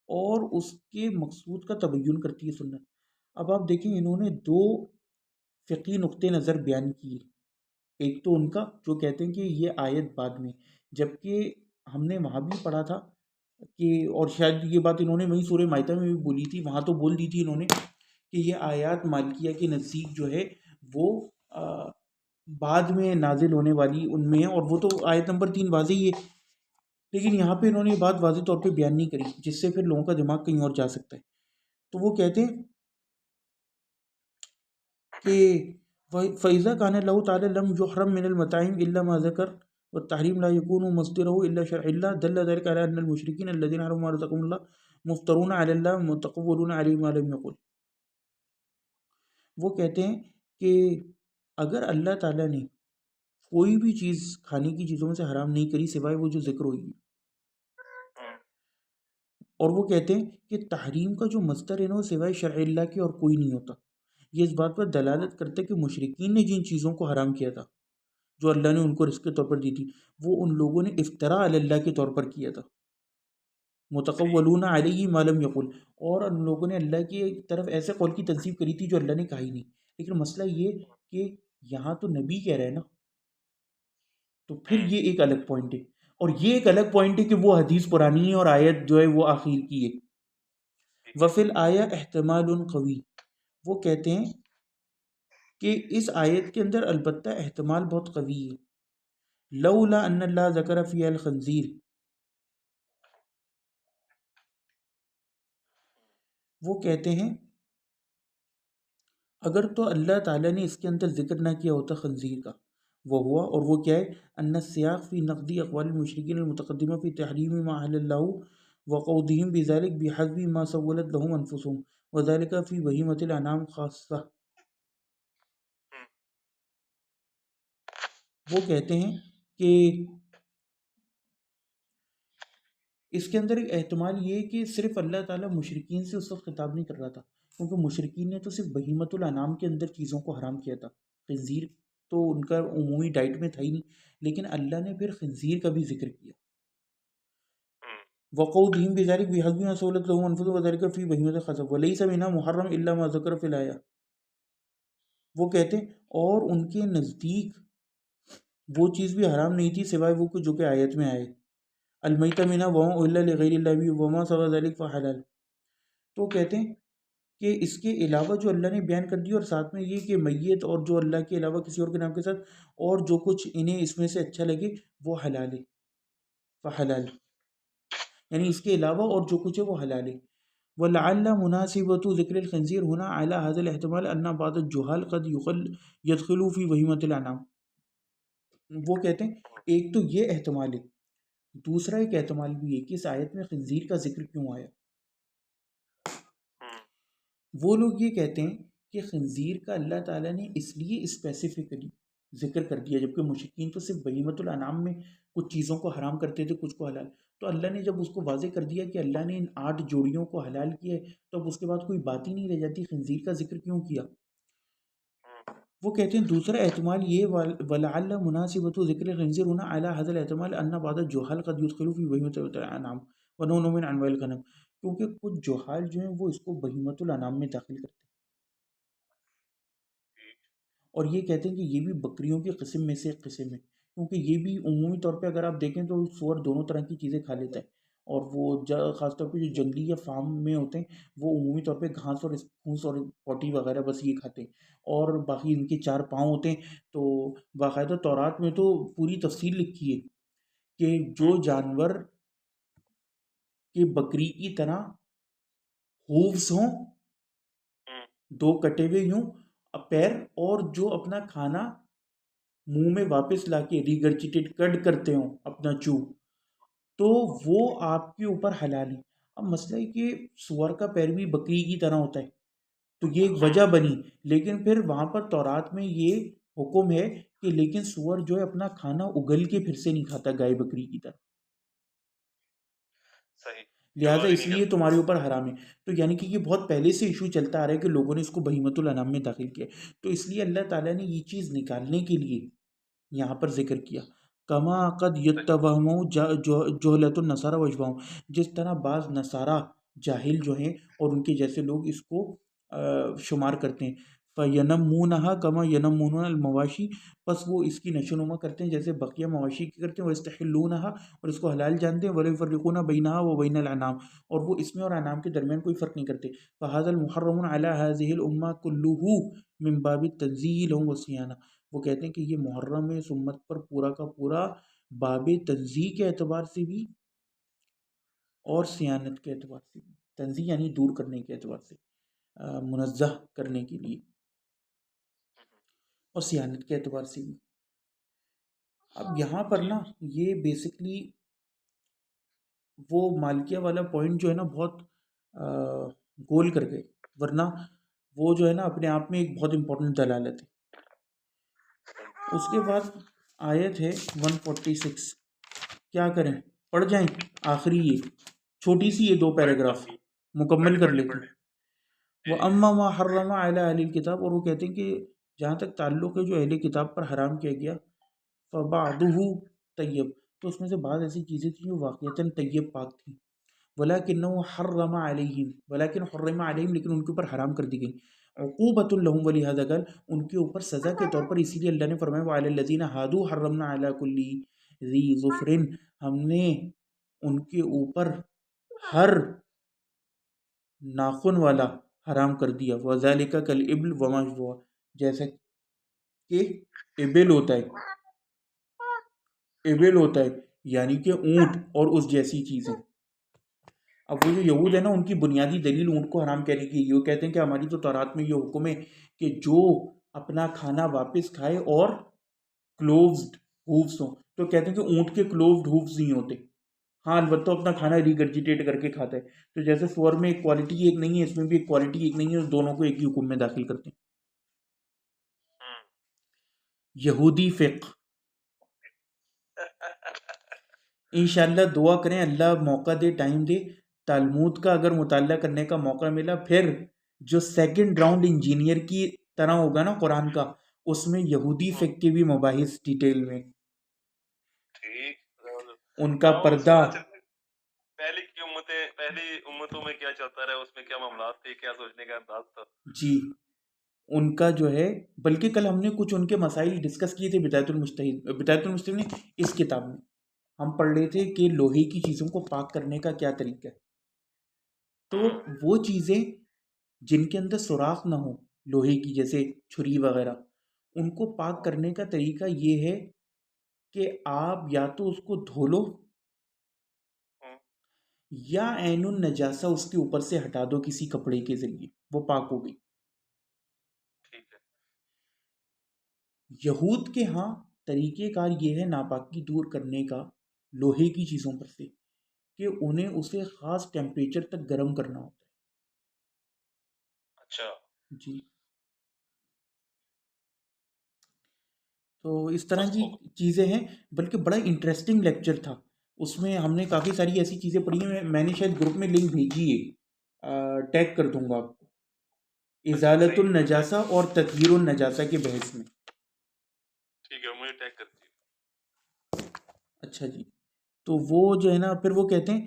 اور اس کے مقصود کا تبین کرتی ہے سنت۔ اب آپ دیکھیں انہوں نے 2 فقہی نقطۂ نظر بیان کیے، ایک تو ان کا جو کہتے ہیں کہ یہ آیت بعد میں، جبکہ ہم نے وہاں بھی پڑھا تھا کہ، اور شاید یہ بات انہوں نے وہیں سورہ مائدہ میں بھی بولی تھی، وہاں تو بول دی تھی انہوں نے کہ یہ آیات مالکیہ کے نزدیک جو ہے وہ بعد میں نازل ہونے والی ان میں ہے، اور وہ تو آیت نمبر 3 واضح ہی ہے، لیکن یہاں پہ انہوں نے یہ بات واضح طور پہ بیان نہیں کری، جس سے پھر لوگوں کا دماغ کہیں اور جا سکتا ہے۔ تو وہ کہتے ہیں کہ فَإِذَا كَانَ اللَّهُ تَعَالَى لَمْ يُحْرَمْ مِنَ الْمَطَاعِمِ إِلَّا مَا ذَكَرَ وَالتَّحْرِيمُ لَا يَكُونُ مَصْدَرُهُ إِلَّا شَرْعًا اللَّهِ دَلَّ ذَلِكَ عَلَى أَنَّ الْمُشْرِكِينَ الَّذِينَ حَرَّمُوا مَا رَزَقَهُمُ اللَّهُ مُفْتَرُونَ عَلَى اللَّهِ مُتَقَوِّلُونَ عَلَيْهِ مَا لَمْ يَقُلْ، وہ کہتے ہیں کہ اگر اللہ تعالیٰ نے کوئی بھی چیز کھانے کی چیزوں میں سے حرام نہیں کری سوائے وہ جو ذکر ہوئی، اور وہ کہتے ہیں کہ تحریم کا جو مصدر ہے نا وہ سوائے شرع اللہ کے اور کوئی نہیں ہوتا. یہ اس بات پر دلالت کرتا ہے کہ مشرکین نے جن چیزوں کو حرام کیا تھا جو اللہ نے ان کو رزق کے طور پر دی تھی وہ ان لوگوں نے افتراء علی اللہ کے طور پر کیا تھا. متقولون علیہ ما لم یقل، اور ان لوگوں نے اللہ کی طرف ایسے قول کی تنسیب کری تھی جو اللہ نے کہا ہی نہیں. لیکن مسئلہ یہ کہ یہاں تو نبی کہہ رہے ہیں نا، تو پھر یہ ایک الگ پوائنٹ ہے. اور یہ ایک الگ پوائنٹ ہے کہ وہ حدیث پرانی ہے اور آیت جو ہے وہ آخر کی ہے. وفل آیا احتمال قوی، وہ کہتے ہیں کہ اس آیت کے اندر البتہ احتمال بہت قوی ہے. لولا ان اللہ ذکر فی الخنزیر، وہ کہتے ہیں اگر تو اللہ تعالیٰ نے اس کے اندر ذکر نہ کیا ہوتا خنزیر کا، وہ ہوا، اور وہ کیا ہے، ان السیاق فی نقدی اقوال المشرکین المتقدمہ فی تحریم ما احل اللہ وقودہم بذلک بحسب ما سولت لهم انفسهم وذلک فی بہیمۃ الانعام خاصہ. وہ کہتے ہیں کہ اس کے اندر ایک احتمال یہ ہے کہ صرف اللہ تعالیٰ مشرکین سے اس وقت خطاب نہیں کر رہا تھا، کیونکہ مشرکین نے تو صرف بہیمۃ الانعام کے اندر چیزوں کو حرام کیا تھا. خنزیر تو ان کا عمومی ڈائٹ میں تھا ہی نہیں، لیکن اللہ نے پھر خنزیر کا بھی ذکر کیا. وقودہم بذلک بحسب ما سولت لهم انفسهم وذلک فی بہیمۃ الخصب ولیس منها محرم الا ما ذکر فی الآیہ. وہ کہتے ہیں اور ان کے نزدیک وہ چیز بھی حرام نہیں تھی سوائے وہ جو کہ آیت میں آئے، المیتہ منہا وما اہل لغیر اللہ وما سوا ذلک فحلال. تو کہتے ہیں کہ اس کے علاوہ جو اللہ نے بیان کر دی اور ساتھ میں یہ کہ میت اور جو اللہ کے علاوہ کسی اور کے نام کے ساتھ اور جو کچھ انہیں اس میں سے اچھا لگے وہ حلال ہے، فحلال، یعنی اس کے علاوہ اور جو کچھ ہے وہ حلال ہے. ولعل مناسبۃ ذکر الخنزیر هنا على هذا الاحتمال ان بعض الجهال قد يدخلوا في بہیمۃ الانعام. وہ کہتے ہیں ایک تو یہ احتمال ہے، دوسرا ایک احتمال بھی ہے کہ اس آیت میں خنزیر کا ذکر کیوں آیا. وہ لوگ یہ کہتے ہیں کہ خنزیر کا اللہ تعالیٰ نے اس لیے اسپیسیفکلی ذکر کر دیا، جبکہ مشرکین تو صرف بہیمۃ الانعام میں کچھ چیزوں کو حرام کرتے تھے، کچھ کو حلال. تو اللہ نے جب اس کو واضح کر دیا کہ اللہ نے ان 8 جوڑیوں کو حلال کیا ہے، تو اب اس کے بعد کوئی بات ہی نہیں رہ جاتی خنزیر کا ذکر کیوں کیا. وہ کہتے ہیں دوسرا احتمال یہ ولعل مناسبۃ ذکر الخنزیر هنا على هذا الاحتمال ان بعض الجهال قد يدخلوا في بهیمۃ الانعام ونوع من انواع الغنم، کیونکہ کچھ جوہال جو ہیں وہ اس کو بہیمۃ الانعام میں داخل کرتے ہیں، اور یہ کہتے ہیں کہ یہ بھی بکریوں کی قسم میں سے ایک قسم ہے، کیونکہ یہ بھی عمومی طور پہ اگر آپ دیکھیں تو سور دونوں طرح کی چیزیں کھا لیتا ہے، اور وہ خاص طور پہ جو جنگلی یا فارم میں ہوتے ہیں وہ عمومی طور پہ گھاس اور پھوس اور پوٹی وغیرہ بس یہ کھاتے ہیں، اور باقی ان کے 4 پاؤں ہوتے ہیں. تو باقاعدہ تورات میں تو پوری تفصیل لکھی ہے کہ جو جانور کہ بکری کی طرح ہووز ہوں، 2 کٹے ہوئے یوں پیر، اور جو اپنا کھانا منہ میں واپس لا کے ریگرچیٹیٹ کڈ کرتے ہوں اپنا چو، تو وہ آپ کے اوپر حلال ہے. اب مسئلہ ہے کہ سور کا پیر بھی بکری کی طرح ہوتا ہے، تو یہ ایک وجہ بنی، لیکن پھر وہاں پر تورات میں یہ حکم ہے کہ لیکن سور جو ہے اپنا کھانا اگل کے پھر سے نہیں کھاتا گائے بکری کی طرح، لہٰذا اس لیے تمہارے اوپر حرام ہے. تو یعنی کہ یہ بہت پہلے سے ایشو چلتا آ رہا ہے کہ لوگوں نے اس کو بہیمۃ الانعام میں داخل کیا، تو اس لیے اللہ تعالیٰ نے یہ چیز نکالنے کے لیے یہاں پر ذکر کیا. کما قد یتوہموا جہلۃ النصارى واشباہم، جس طرح بعض نصارہ جاہل جو ہیں اور ان کے جیسے لوگ اس کو شمار کرتے ہیں. فَيَنَمُّونَهَا كَمَا يَنَمُّونَ الْمَوَاشِي، پس وہ اس کی نشو و نما کرتے ہیں جیسے بقیہ مواشی کی کرتے ہیں. وَيَسْتَحِلُّونَهَا، اور اس کو حلال جانتے ہیں. وَلَا يُفَرِّقُونَ بَيْنَهَا وَبَيْنَ الْأَنْعَامِ، اور وہ اس میں اور انعام کے درمیان کوئی فرق نہیں کرتے. فَهَذَا الْمُحَرَّمُ عَلَى هَذِهِ الْأُمَّةِ كُلُّهُ مِنْ بَابِ التَّنزِيهِ لَهُمْ وَالصِّيَانَةِ. وہ کہتے ہیں کہ یہ محرم ہے اس امت پر پورا کا پورا باب تنزیہ کے اعتبار سے بھی اور سیانت کے اعتبار سے بھی. تنزیہ یعنی دور کرنے کے اعتبار سے، منزہ کرنے کے لیے، اور سیانت کے اعتبار سے بھی. اب یہاں پر نا یہ بیسکلی وہ مالکیہ والا پوائنٹ جو ہے نا بہت گول کر گئے، ورنہ وہ جو ہے نا اپنے آپ میں ایک بہت امپورٹنٹ دلالت ہے. اس کے بعد آیت ہے 146، کیا کریں، پڑھ جائیں آخری یہ چھوٹی سی یہ 2 پیراگراف مکمل کر لیتے ہیں. وہ جی اما ما حرم علی اہل الکتاب، اور وہ کہتے ہیں کہ جہاں تک تعلق ہے جو اہل کتاب پر حرام کیا گیا، فبعضہ طیب، تو اس میں سے بعض ایسی چیزیں تھیں جو واقعتاً طیب پاک تھیں. ولیکنہ حرم علیہم، ولیکن حرم علیہم، لیکن ان کے اوپر حرام کر دی گئی. عقوبۃ لہم، ولہذا قال، ان کے اوپر سزا کے طور پر اسی لیے اللہ نے فرمایا وعلی الذین ہادوا حرمنا علی کل ذی ظفر، ہم نے ان کے اوپر ہر ناخن والا حرام کر دیا. وذالک کالابل وما شبہ، جیسا کہ ابل ہوتا ہے، ابل ہوتا ہے یعنی کہ اونٹ اور اس جیسی چیزیں. اب وہ جو یہود ہے نا، ان کی بنیادی دلیل اونٹ کو حرام کہنے کی یہ کہتے ہیں کہ ہماری تو تورات میں یہ حکم ہے کہ جو اپنا کھانا واپس کھائے اور کلوزڈ ہوفز ہوں، تو کہتے ہیں کہ اونٹ کے کلوزڈ ہوفز نہیں ہوتے. ہاں البتہ اپنا کھانا ریگرجیٹیٹ کر کے کھاتا ہے. تو جیسے سور میں ایک کوالٹی ایک نہیں ہے، اس میں بھی ایک کوالٹی ایک نہیں ہے، دونوں کو ایک ہی حکم میں داخل کرتے ہیں. یہودی فقہ، انشاءاللہ دعا کریں اللہ موقع دے، ٹائم دے، تالمود کا اگر مطالعہ کرنے کا موقع ملا، پھر جو سیکنڈ راؤنڈ انجینئر کی طرح ہوگا نا قرآن کا، اس میں یہودی فقہ کے بھی مباحث ڈیٹیل میں، ان کا پردہ، پہلی امتوں میں کیا چلتا رہا، اس میں کیا معاملات تھے، کیا سوچنے کا انداز تھا. جی ان کا جو ہے، بلکہ کل ہم نے کچھ ان کے مسائل ڈسکس کیے تھے بدایت المجتہد نے اس کتاب میں ہم پڑھ رہے تھے کہ لوہے کی چیزوں کو پاک کرنے کا کیا طریقہ ہے. تو وہ چیزیں جن کے اندر سوراخ نہ ہو لوہے کی، جیسے چھری وغیرہ، ان کو پاک کرنے کا طریقہ یہ ہے کہ آپ یا تو اس کو دھو لو یا عین النجاسہ اس کے اوپر سے ہٹا دو کسی کپڑے کے ذریعے، وہ پاک ہو گئی. یہود کے ہاں طریقہ کار یہ ہے ناپاکی دور کرنے کا لوہے کی چیزوں پر سے، کہ انہیں اسے خاص ٹیمپریچر تک گرم کرنا ہوتا ہے. اچھا جی تو اس طرح کی چیزیں ہیں. بلکہ بڑا انٹرسٹنگ لیکچر تھا، اس میں ہم نے کافی ساری ایسی چیزیں پڑھی ہیں. میں نے شاید گروپ میں لنک بھیجی ہے، ٹیگ کر دوں گا آپ کو، ازالت النجاسہ اور تطہیر النجاسہ کے بحث میں. ٹھیک ہے مجھے ٹیگ کر دیجیے. اچھا جی، تو وہ جو ہے نا پھر وہ کہتے ہیں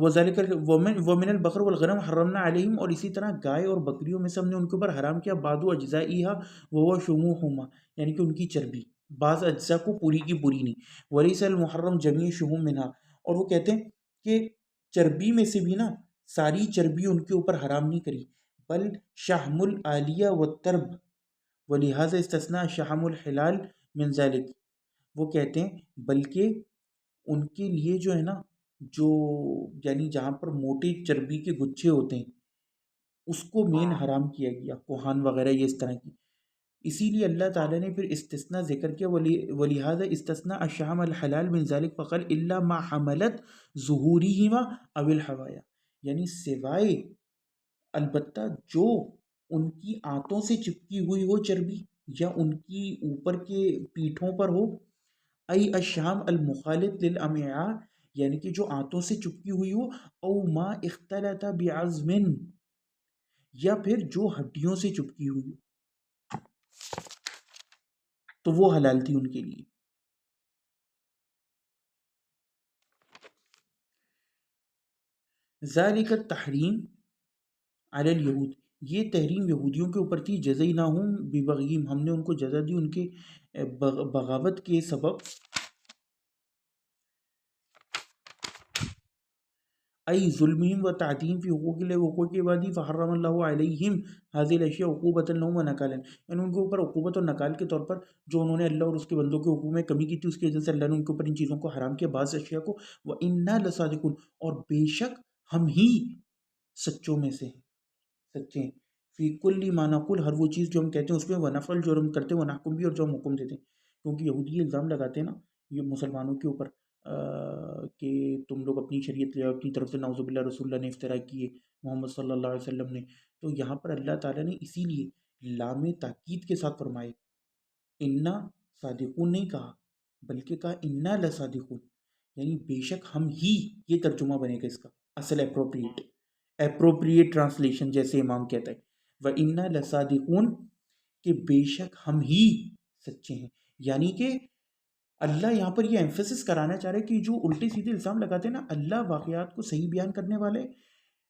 وذالک ومن البقر والغنم حرمنا علیہم، اور اسی طرح گائے اور بکریوں میں سے ہم نے ان کے اوپر حرام کیا بعض اجزائیہا وہو شموہما، یعنی کہ ان کی چربی، بعض اجزاء کو پوری کی پوری نہیں. ولیس المحرم جمیع شحوم منہا، اور وہ کہتے ہیں کہ چربی میں سے بھی نا ساری چربی ان کے اوپر حرام نہیں کری، بل شحم العالیہ والترب ولہذا استثناء شحم الحلال من ذلک. وہ کہتے ہیں بلکہ ان کے لیے جو ہے نا، جو یعنی جہاں پر موٹے چربی کے گچھے ہوتے ہیں اس کو مین حرام کیا گیا، کوہان وغیرہ یہ اس طرح کی. اسی لیے اللہ تعالیٰ نے پھر استثناء ذکر کیا، ولہذا استثناء الشحم الحلال من ذلك فقال الا ما حملت ظہورہما او الحوایا، یعنی سوائے البتہ جو ان کی آنتوں سے چپکی ہوئی ہو چربی یا ان کی اوپر کے پیٹھوں پر ہو، ای الشحم المخالط للامعاء، یعنی کہ جو آنتوں سے چپکی ہوئی ہو، او ما اختلط بعظم، یا پھر جو ہڈیوں سے چپکی ہوئی ہو، تو وہ حلال تھی ان کے لیے. ذالک التحریم علی الیہود، یہ تحریم یہودیوں کے اوپر تھی. جزیناہم ببغیہم، ہم نے ان کو جزا دی ان کے بغاوت کے سبب. ای ظلمہم و تعدیم فی حقوق اللہ وحقوق عبادی فحرم اللہ علیہم هذه الاشیاء عقوبۃ لهم ونکالا، یعنی ان کے اوپر عقوبت اور نکال کے طور پر جو انہوں نے اللہ اور اس کے بندوں کے حقوق میں کمی کی تھی، اس کی وجہ سے اللہ نے ان کے اوپر ان چیزوں کو حرام کیا، بعض اشیاء کو. وَإِنَّا لَصَادِقُونَ، اور بے شک ہم ہی سچوں میں سے ہیں، سچے ہیں. فی کل ما نقول، ہر وہ چیز جو ہم کہتے ہیں اس میں، ونفعل جو ہم کرتے ہیں، ونحکم بھی، اور جو ہم حکم دیتے ہیں. کیونکہ یہودی الزام لگاتے ہیں نا یہ مسلمانوں کے اوپر کہ تم لوگ اپنی شریعت لے آؤ اپنی طرف سے، نعوذ باللہ رسول اللہ نے افتراء کیے، محمد صلی اللہ علیہ وسلم نے. تو یہاں پر اللہ تعالیٰ نے اسی لیے لام تاکید کے ساتھ فرمائے، انا صادقون نہیں کہا بلکہ کہا انا لصادقون، یعنی بے شک ہم ہی، یہ ترجمہ بنے گا اس کا. اصل اپروپریٹ ٹرانسلیشن جیسے امام کہتا ہے وَإِنَّا لَصَادِقُونَ کہ بے شک ہم ہی سچے ہیں. یعنی کہ اللہ یہاں پر یہ ایمفیسس کرانا چاہ رہا ہے کہ جو الٹے سیدھے الزام لگاتے ہیں نا، اللہ واقعات کو صحیح بیان کرنے والے.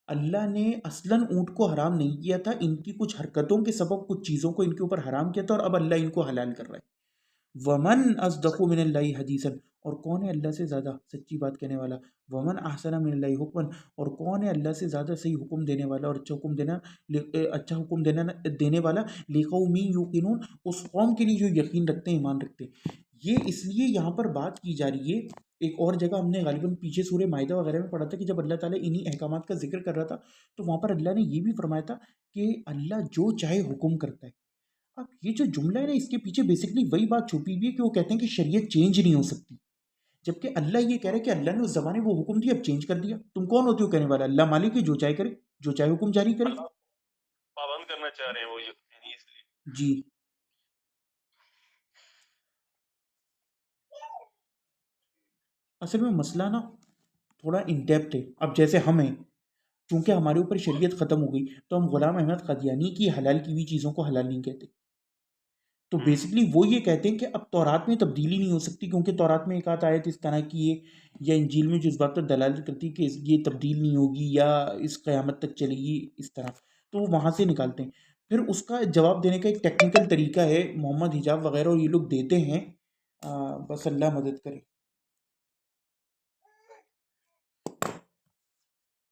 اللہ نے اصلاً اونٹ کو حرام نہیں کیا تھا، ان کی کچھ حرکتوں کے سبب کچھ چیزوں کو ان کے اوپر حرام کیا تھا، اور اب اللہ ان کو حلال کر رہا ہے. ومن اصدق من اللہ حدیثا، اور کون ہے اللہ سے زیادہ سچی بات کہنے والا. ومن احسن من اللہ حکما، اور کون ہے اللہ سے زیادہ صحیح حکم دینے والا اور اچھا حکم دینے والا. لقوم یوقنون، اس قوم کے لیے جو یقین رکھتے ہیں، ایمان رکھتے ہیں. یہ اس لیے یہاں پر بات کی جا رہی ہے. ایک اور جگہ ہم نے غالباً پیچھے سورہ مائدہ وغیرہ میں پڑھا تھا کہ جب اللہ تعالیٰ انہی احکامات کا ذکر کر رہا تھا تو وہاں پر اللہ نے یہ بھی فرمایا تھا کہ اللہ جو چاہے حکم کرتا ہے. اب یہ جو جملہ ہے نا، اس کے پیچھے بیسکلی وہی بات چھپی ہوئی ہے کہ وہ کہتے ہیں کہ شریعت چینج نہیں ہو سکتی، جبکہ اللہ یہ کہہ رہا ہے کہ اللہ نے اس زمانے وہ حکم دیا، اب چینج کر دیا. تم کون ہوتے ہو کہنے والا؟ اللہ مالک ہے، جو چاہے کرے، جو چاہے حکم جاری کرے. پابند کرنا چاہ رہے ہیں وہ یعنی اس لیے. جی اصل میں مسئلہ نا تھوڑا ان ڈیپتھ ہے. اب جیسے ہم ہیں، چونکہ ہمارے اوپر شریعت ختم ہو گئی تو ہم غلام احمد قادیانی کی حلال کی ہوئی چیزوں کو حلال نہیں کہتے. تو بیسکلی وہ یہ کہتے ہیں کہ اب تورات میں تبدیلی نہیں ہو سکتی، کیونکہ تورات میں ایک آدھ آیت اس طرح کی ہے، یا انجیل میں جو اس بات پر دلالت کرتی ہے کہ یہ تبدیل نہیں ہوگی یا اس قیامت تک چلے گی اس طرح، تو وہ وہاں سے نکالتے ہیں. پھر اس کا جواب دینے کا ایک ٹیکنیکل طریقہ ہے، محمد حجاب وغیرہ اور یہ لوگ دیتے ہیں. بس اللہ مدد کرے.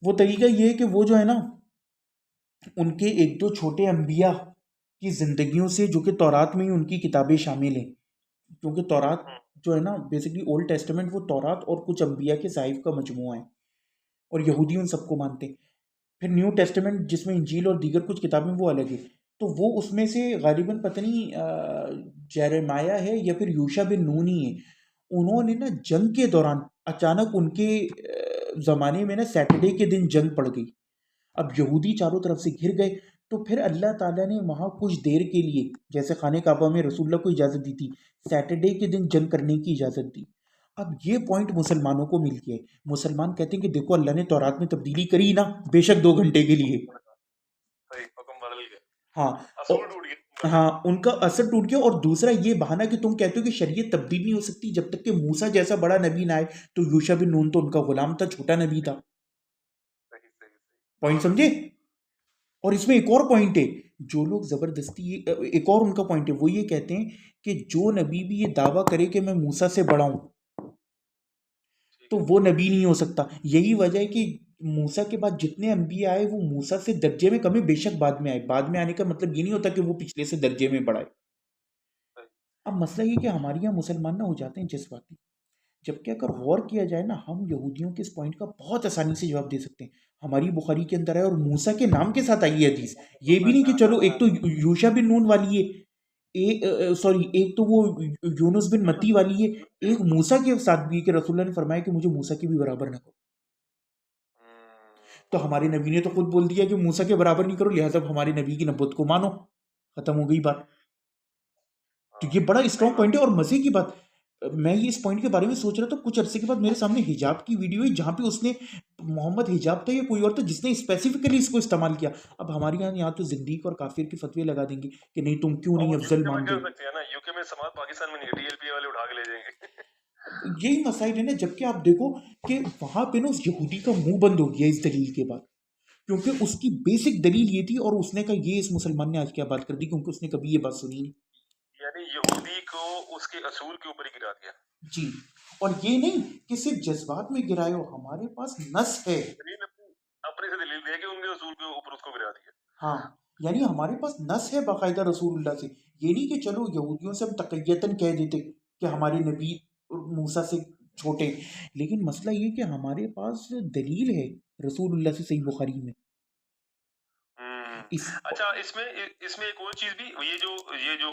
وہ طریقہ یہ ہے کہ وہ جو ہے نا، ان کے ایک دو چھوٹے انبیاء کی زندگیوں سے، جو کہ تورات میں ہی ان کی کتابیں شامل ہیں، کیونکہ تورات جو ہے نا بیسکلی اولڈ ٹیسٹمنٹ وہ تورات اور کچھ انبیاء کے صحائف کا مجموعہ ہے، اور یہودی ان سب کو مانتے ہیں. پھر نیو ٹیسٹمنٹ جس میں انجیل اور دیگر کچھ کتابیں وہ الگ ہے. تو وہ اس میں سے غالباً پتہ نہیں جیرمیہ ہے یا پھر یوشع بن نون ہی ہے. انہوں نے نا جنگ کے دوران اچانک ان کے زمانے میں نا سیٹرڈے کے دن جنگ پڑ گئی. اب یہودی چاروں طرف سے گھر گئے، تو پھر اللہ تعالیٰ نے وہاں کچھ دیر کے لیے، جیسے خانہ کعبہ میں رسول اللہ کو اجازت دی تھی، سیٹرڈے کے دن جنگ کرنے کی اجازت دی. اب یہ پوائنٹ مسلمانوں کو مل گیا ہے. مسلمان کہتے ہیں کہ دیکھو اللہ نے تورات میں تبدیلی کری نا، بے شک 2 گھنٹے کے لیے. ہاں ان کا اثر ٹوٹ گیا. اور دوسرا یہ بہانہ کہ تم کہتے ہو کہ شریعت تبدیل نہیں ہو سکتی جب تک کہ موسیٰ جیسا بڑا نبی نہ آئے. تو یوشع بن نون تو ان کا غلام تھا، چھوٹا نبی تھا. پوائنٹ سمجھے؟ اور اس میں ایک اور پوائنٹ ہے، جو لوگ زبردستی، ایک اور ان کا پوائنٹ ہے، وہ یہ کہتے ہیں کہ جو نبی بھی یہ دعویٰ کرے کہ میں موسیٰ سے بڑا ہوں تو وہ نبی نہیں ہو سکتا. یہی وجہ ہے کہ موسیٰ کے بعد جتنے انبیاء آئے وہ موسیٰ سے درجے میں کم ہے، بے شک بعد میں آئے. بعد میں آنے کا مطلب یہ نہیں ہوتا کہ وہ پچھلے سے درجے میں بڑھائے. اب مسئلہ یہ کہ ہمارے یہاں مسلمان نہ ہو جاتے ہیں جذباتی، جبکہ اگر غور کیا جائے نا، ہم یہودیوں کے اس پوائنٹ کا بہت آسانی سے جواب دے سکتے ہیں. ہماری بخاری کے اندر ہے، اور موسیٰ کے نام کے ساتھ آئی ہے حدیث. یہ بھی نہیں کہ چلو ایک تو یوشع بن نون والی ہے، ایک تو وہ یونس بن متی والی ہے، ایک موسیٰ کے ساتھ بھی کہ رسول اللہ نے فرمایا کہ مجھے موسیٰ کے بھی برابر نہ کرو. تو ہمارے نبی نے تو خود بول دیا کہ موسیٰ کے برابر نہیں کرو، لہٰذا ہمارے نبی کی نبوت کو مانو، ختم ہو گئی بات. تو یہ بڑا اسٹرانگ پوائنٹ ہے. اور مزے کی بات، میں یہ اس پوائنٹ کے بارے میں سوچ رہا تھا کچھ عرصے کے بعد، میرے سامنے حجاب کی ویڈیو ہے جہاں پہ اس نے، محمد حجاب تھا یا کوئی اور تھا جس نے اسپیسیفکلی اس کو استعمال کیا. اب ہمارے یہاں تو زندیق اور کافر کے فتوے لگا دیں گے کہ نہیں تم کیوں نہیں افضل مانتے. یوکے میں سماعت پاکستان میں نہیں، ڈی ایل پی والے اٹھا کے لے جائیں گے. یہی مسائل ہے نا. جبکہ آپ دیکھو کہ وہاں پہ نا اس یہودی کا منہ بند ہو گیا اس دلیل کے بعد، کیونکہ اس کی بیسک دلیل یہ تھی، اور اس نے کہا یہ اس مسلمان نے آج کیا بات کر دی، کیونکہ اس نے کبھی یہ بات سنی نہیں. یعنی یہودی کو اس کے اصول کے اوپر ہی گرا دیا. جی، اور یہ نہیں کہ صرف جذبات میں گرائے ہو، ہمارے پاس نص ہے، اپنے سے دلیل دے کے ان کے اصول کے اوپر اس کو گرا دیا. ہاں یعنی ہمارے پاس نص ہے باقاعدہ رسول اللہ سے. یہ نہیں کہ چلو یہودیوں سے ہم تقیتاً کہہ دیتے کہ ہمارے نبی موسیٰ سے چھوٹے، لیکن مسئلہ یہ کہ ہمارے پاس دلیل ہے رسول اللہ سے صحیح بخاری میں. اس اچھا اس میں ایک اور چیز بھی، یہ جو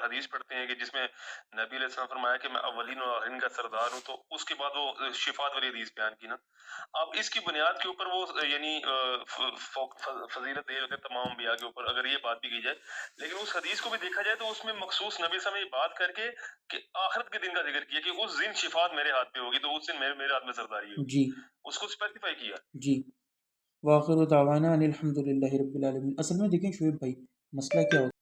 حدیث پڑھتے ہیں کہ جس میں نبی علیہ السلام فرمایا کہ میں اولین اور آخرین کا سردار ہوں، تو اس کے بعد وہ شفاعت والی حدیث بیان کی نا، اب اس کی بنیاد کے اوپر وہ یعنی فضیلت دے ہوتے تمام انبیاء کے اوپر، اگر یہ بات بھی کی جائے، لیکن اس حدیث کو بھی دیکھا جائے تو اس میں مخصوص نبی صلی اللہ علیہ وسلم یہ بات کر کے کہ آخرت کے دن کا ذکر کیا کہ اس دن شفاعت میرے ہاتھ پہ ہوگی، تو اس دن میرے ہاتھ میں سرداری ہوگی، جی اس کو اسپیسیفائی کیا. جی وآخر دعوانا ان الحمد للہ رب العالمین. اصل میں دیکھیں شعیب بھائی، مسئلہ کیا ہوتا ہے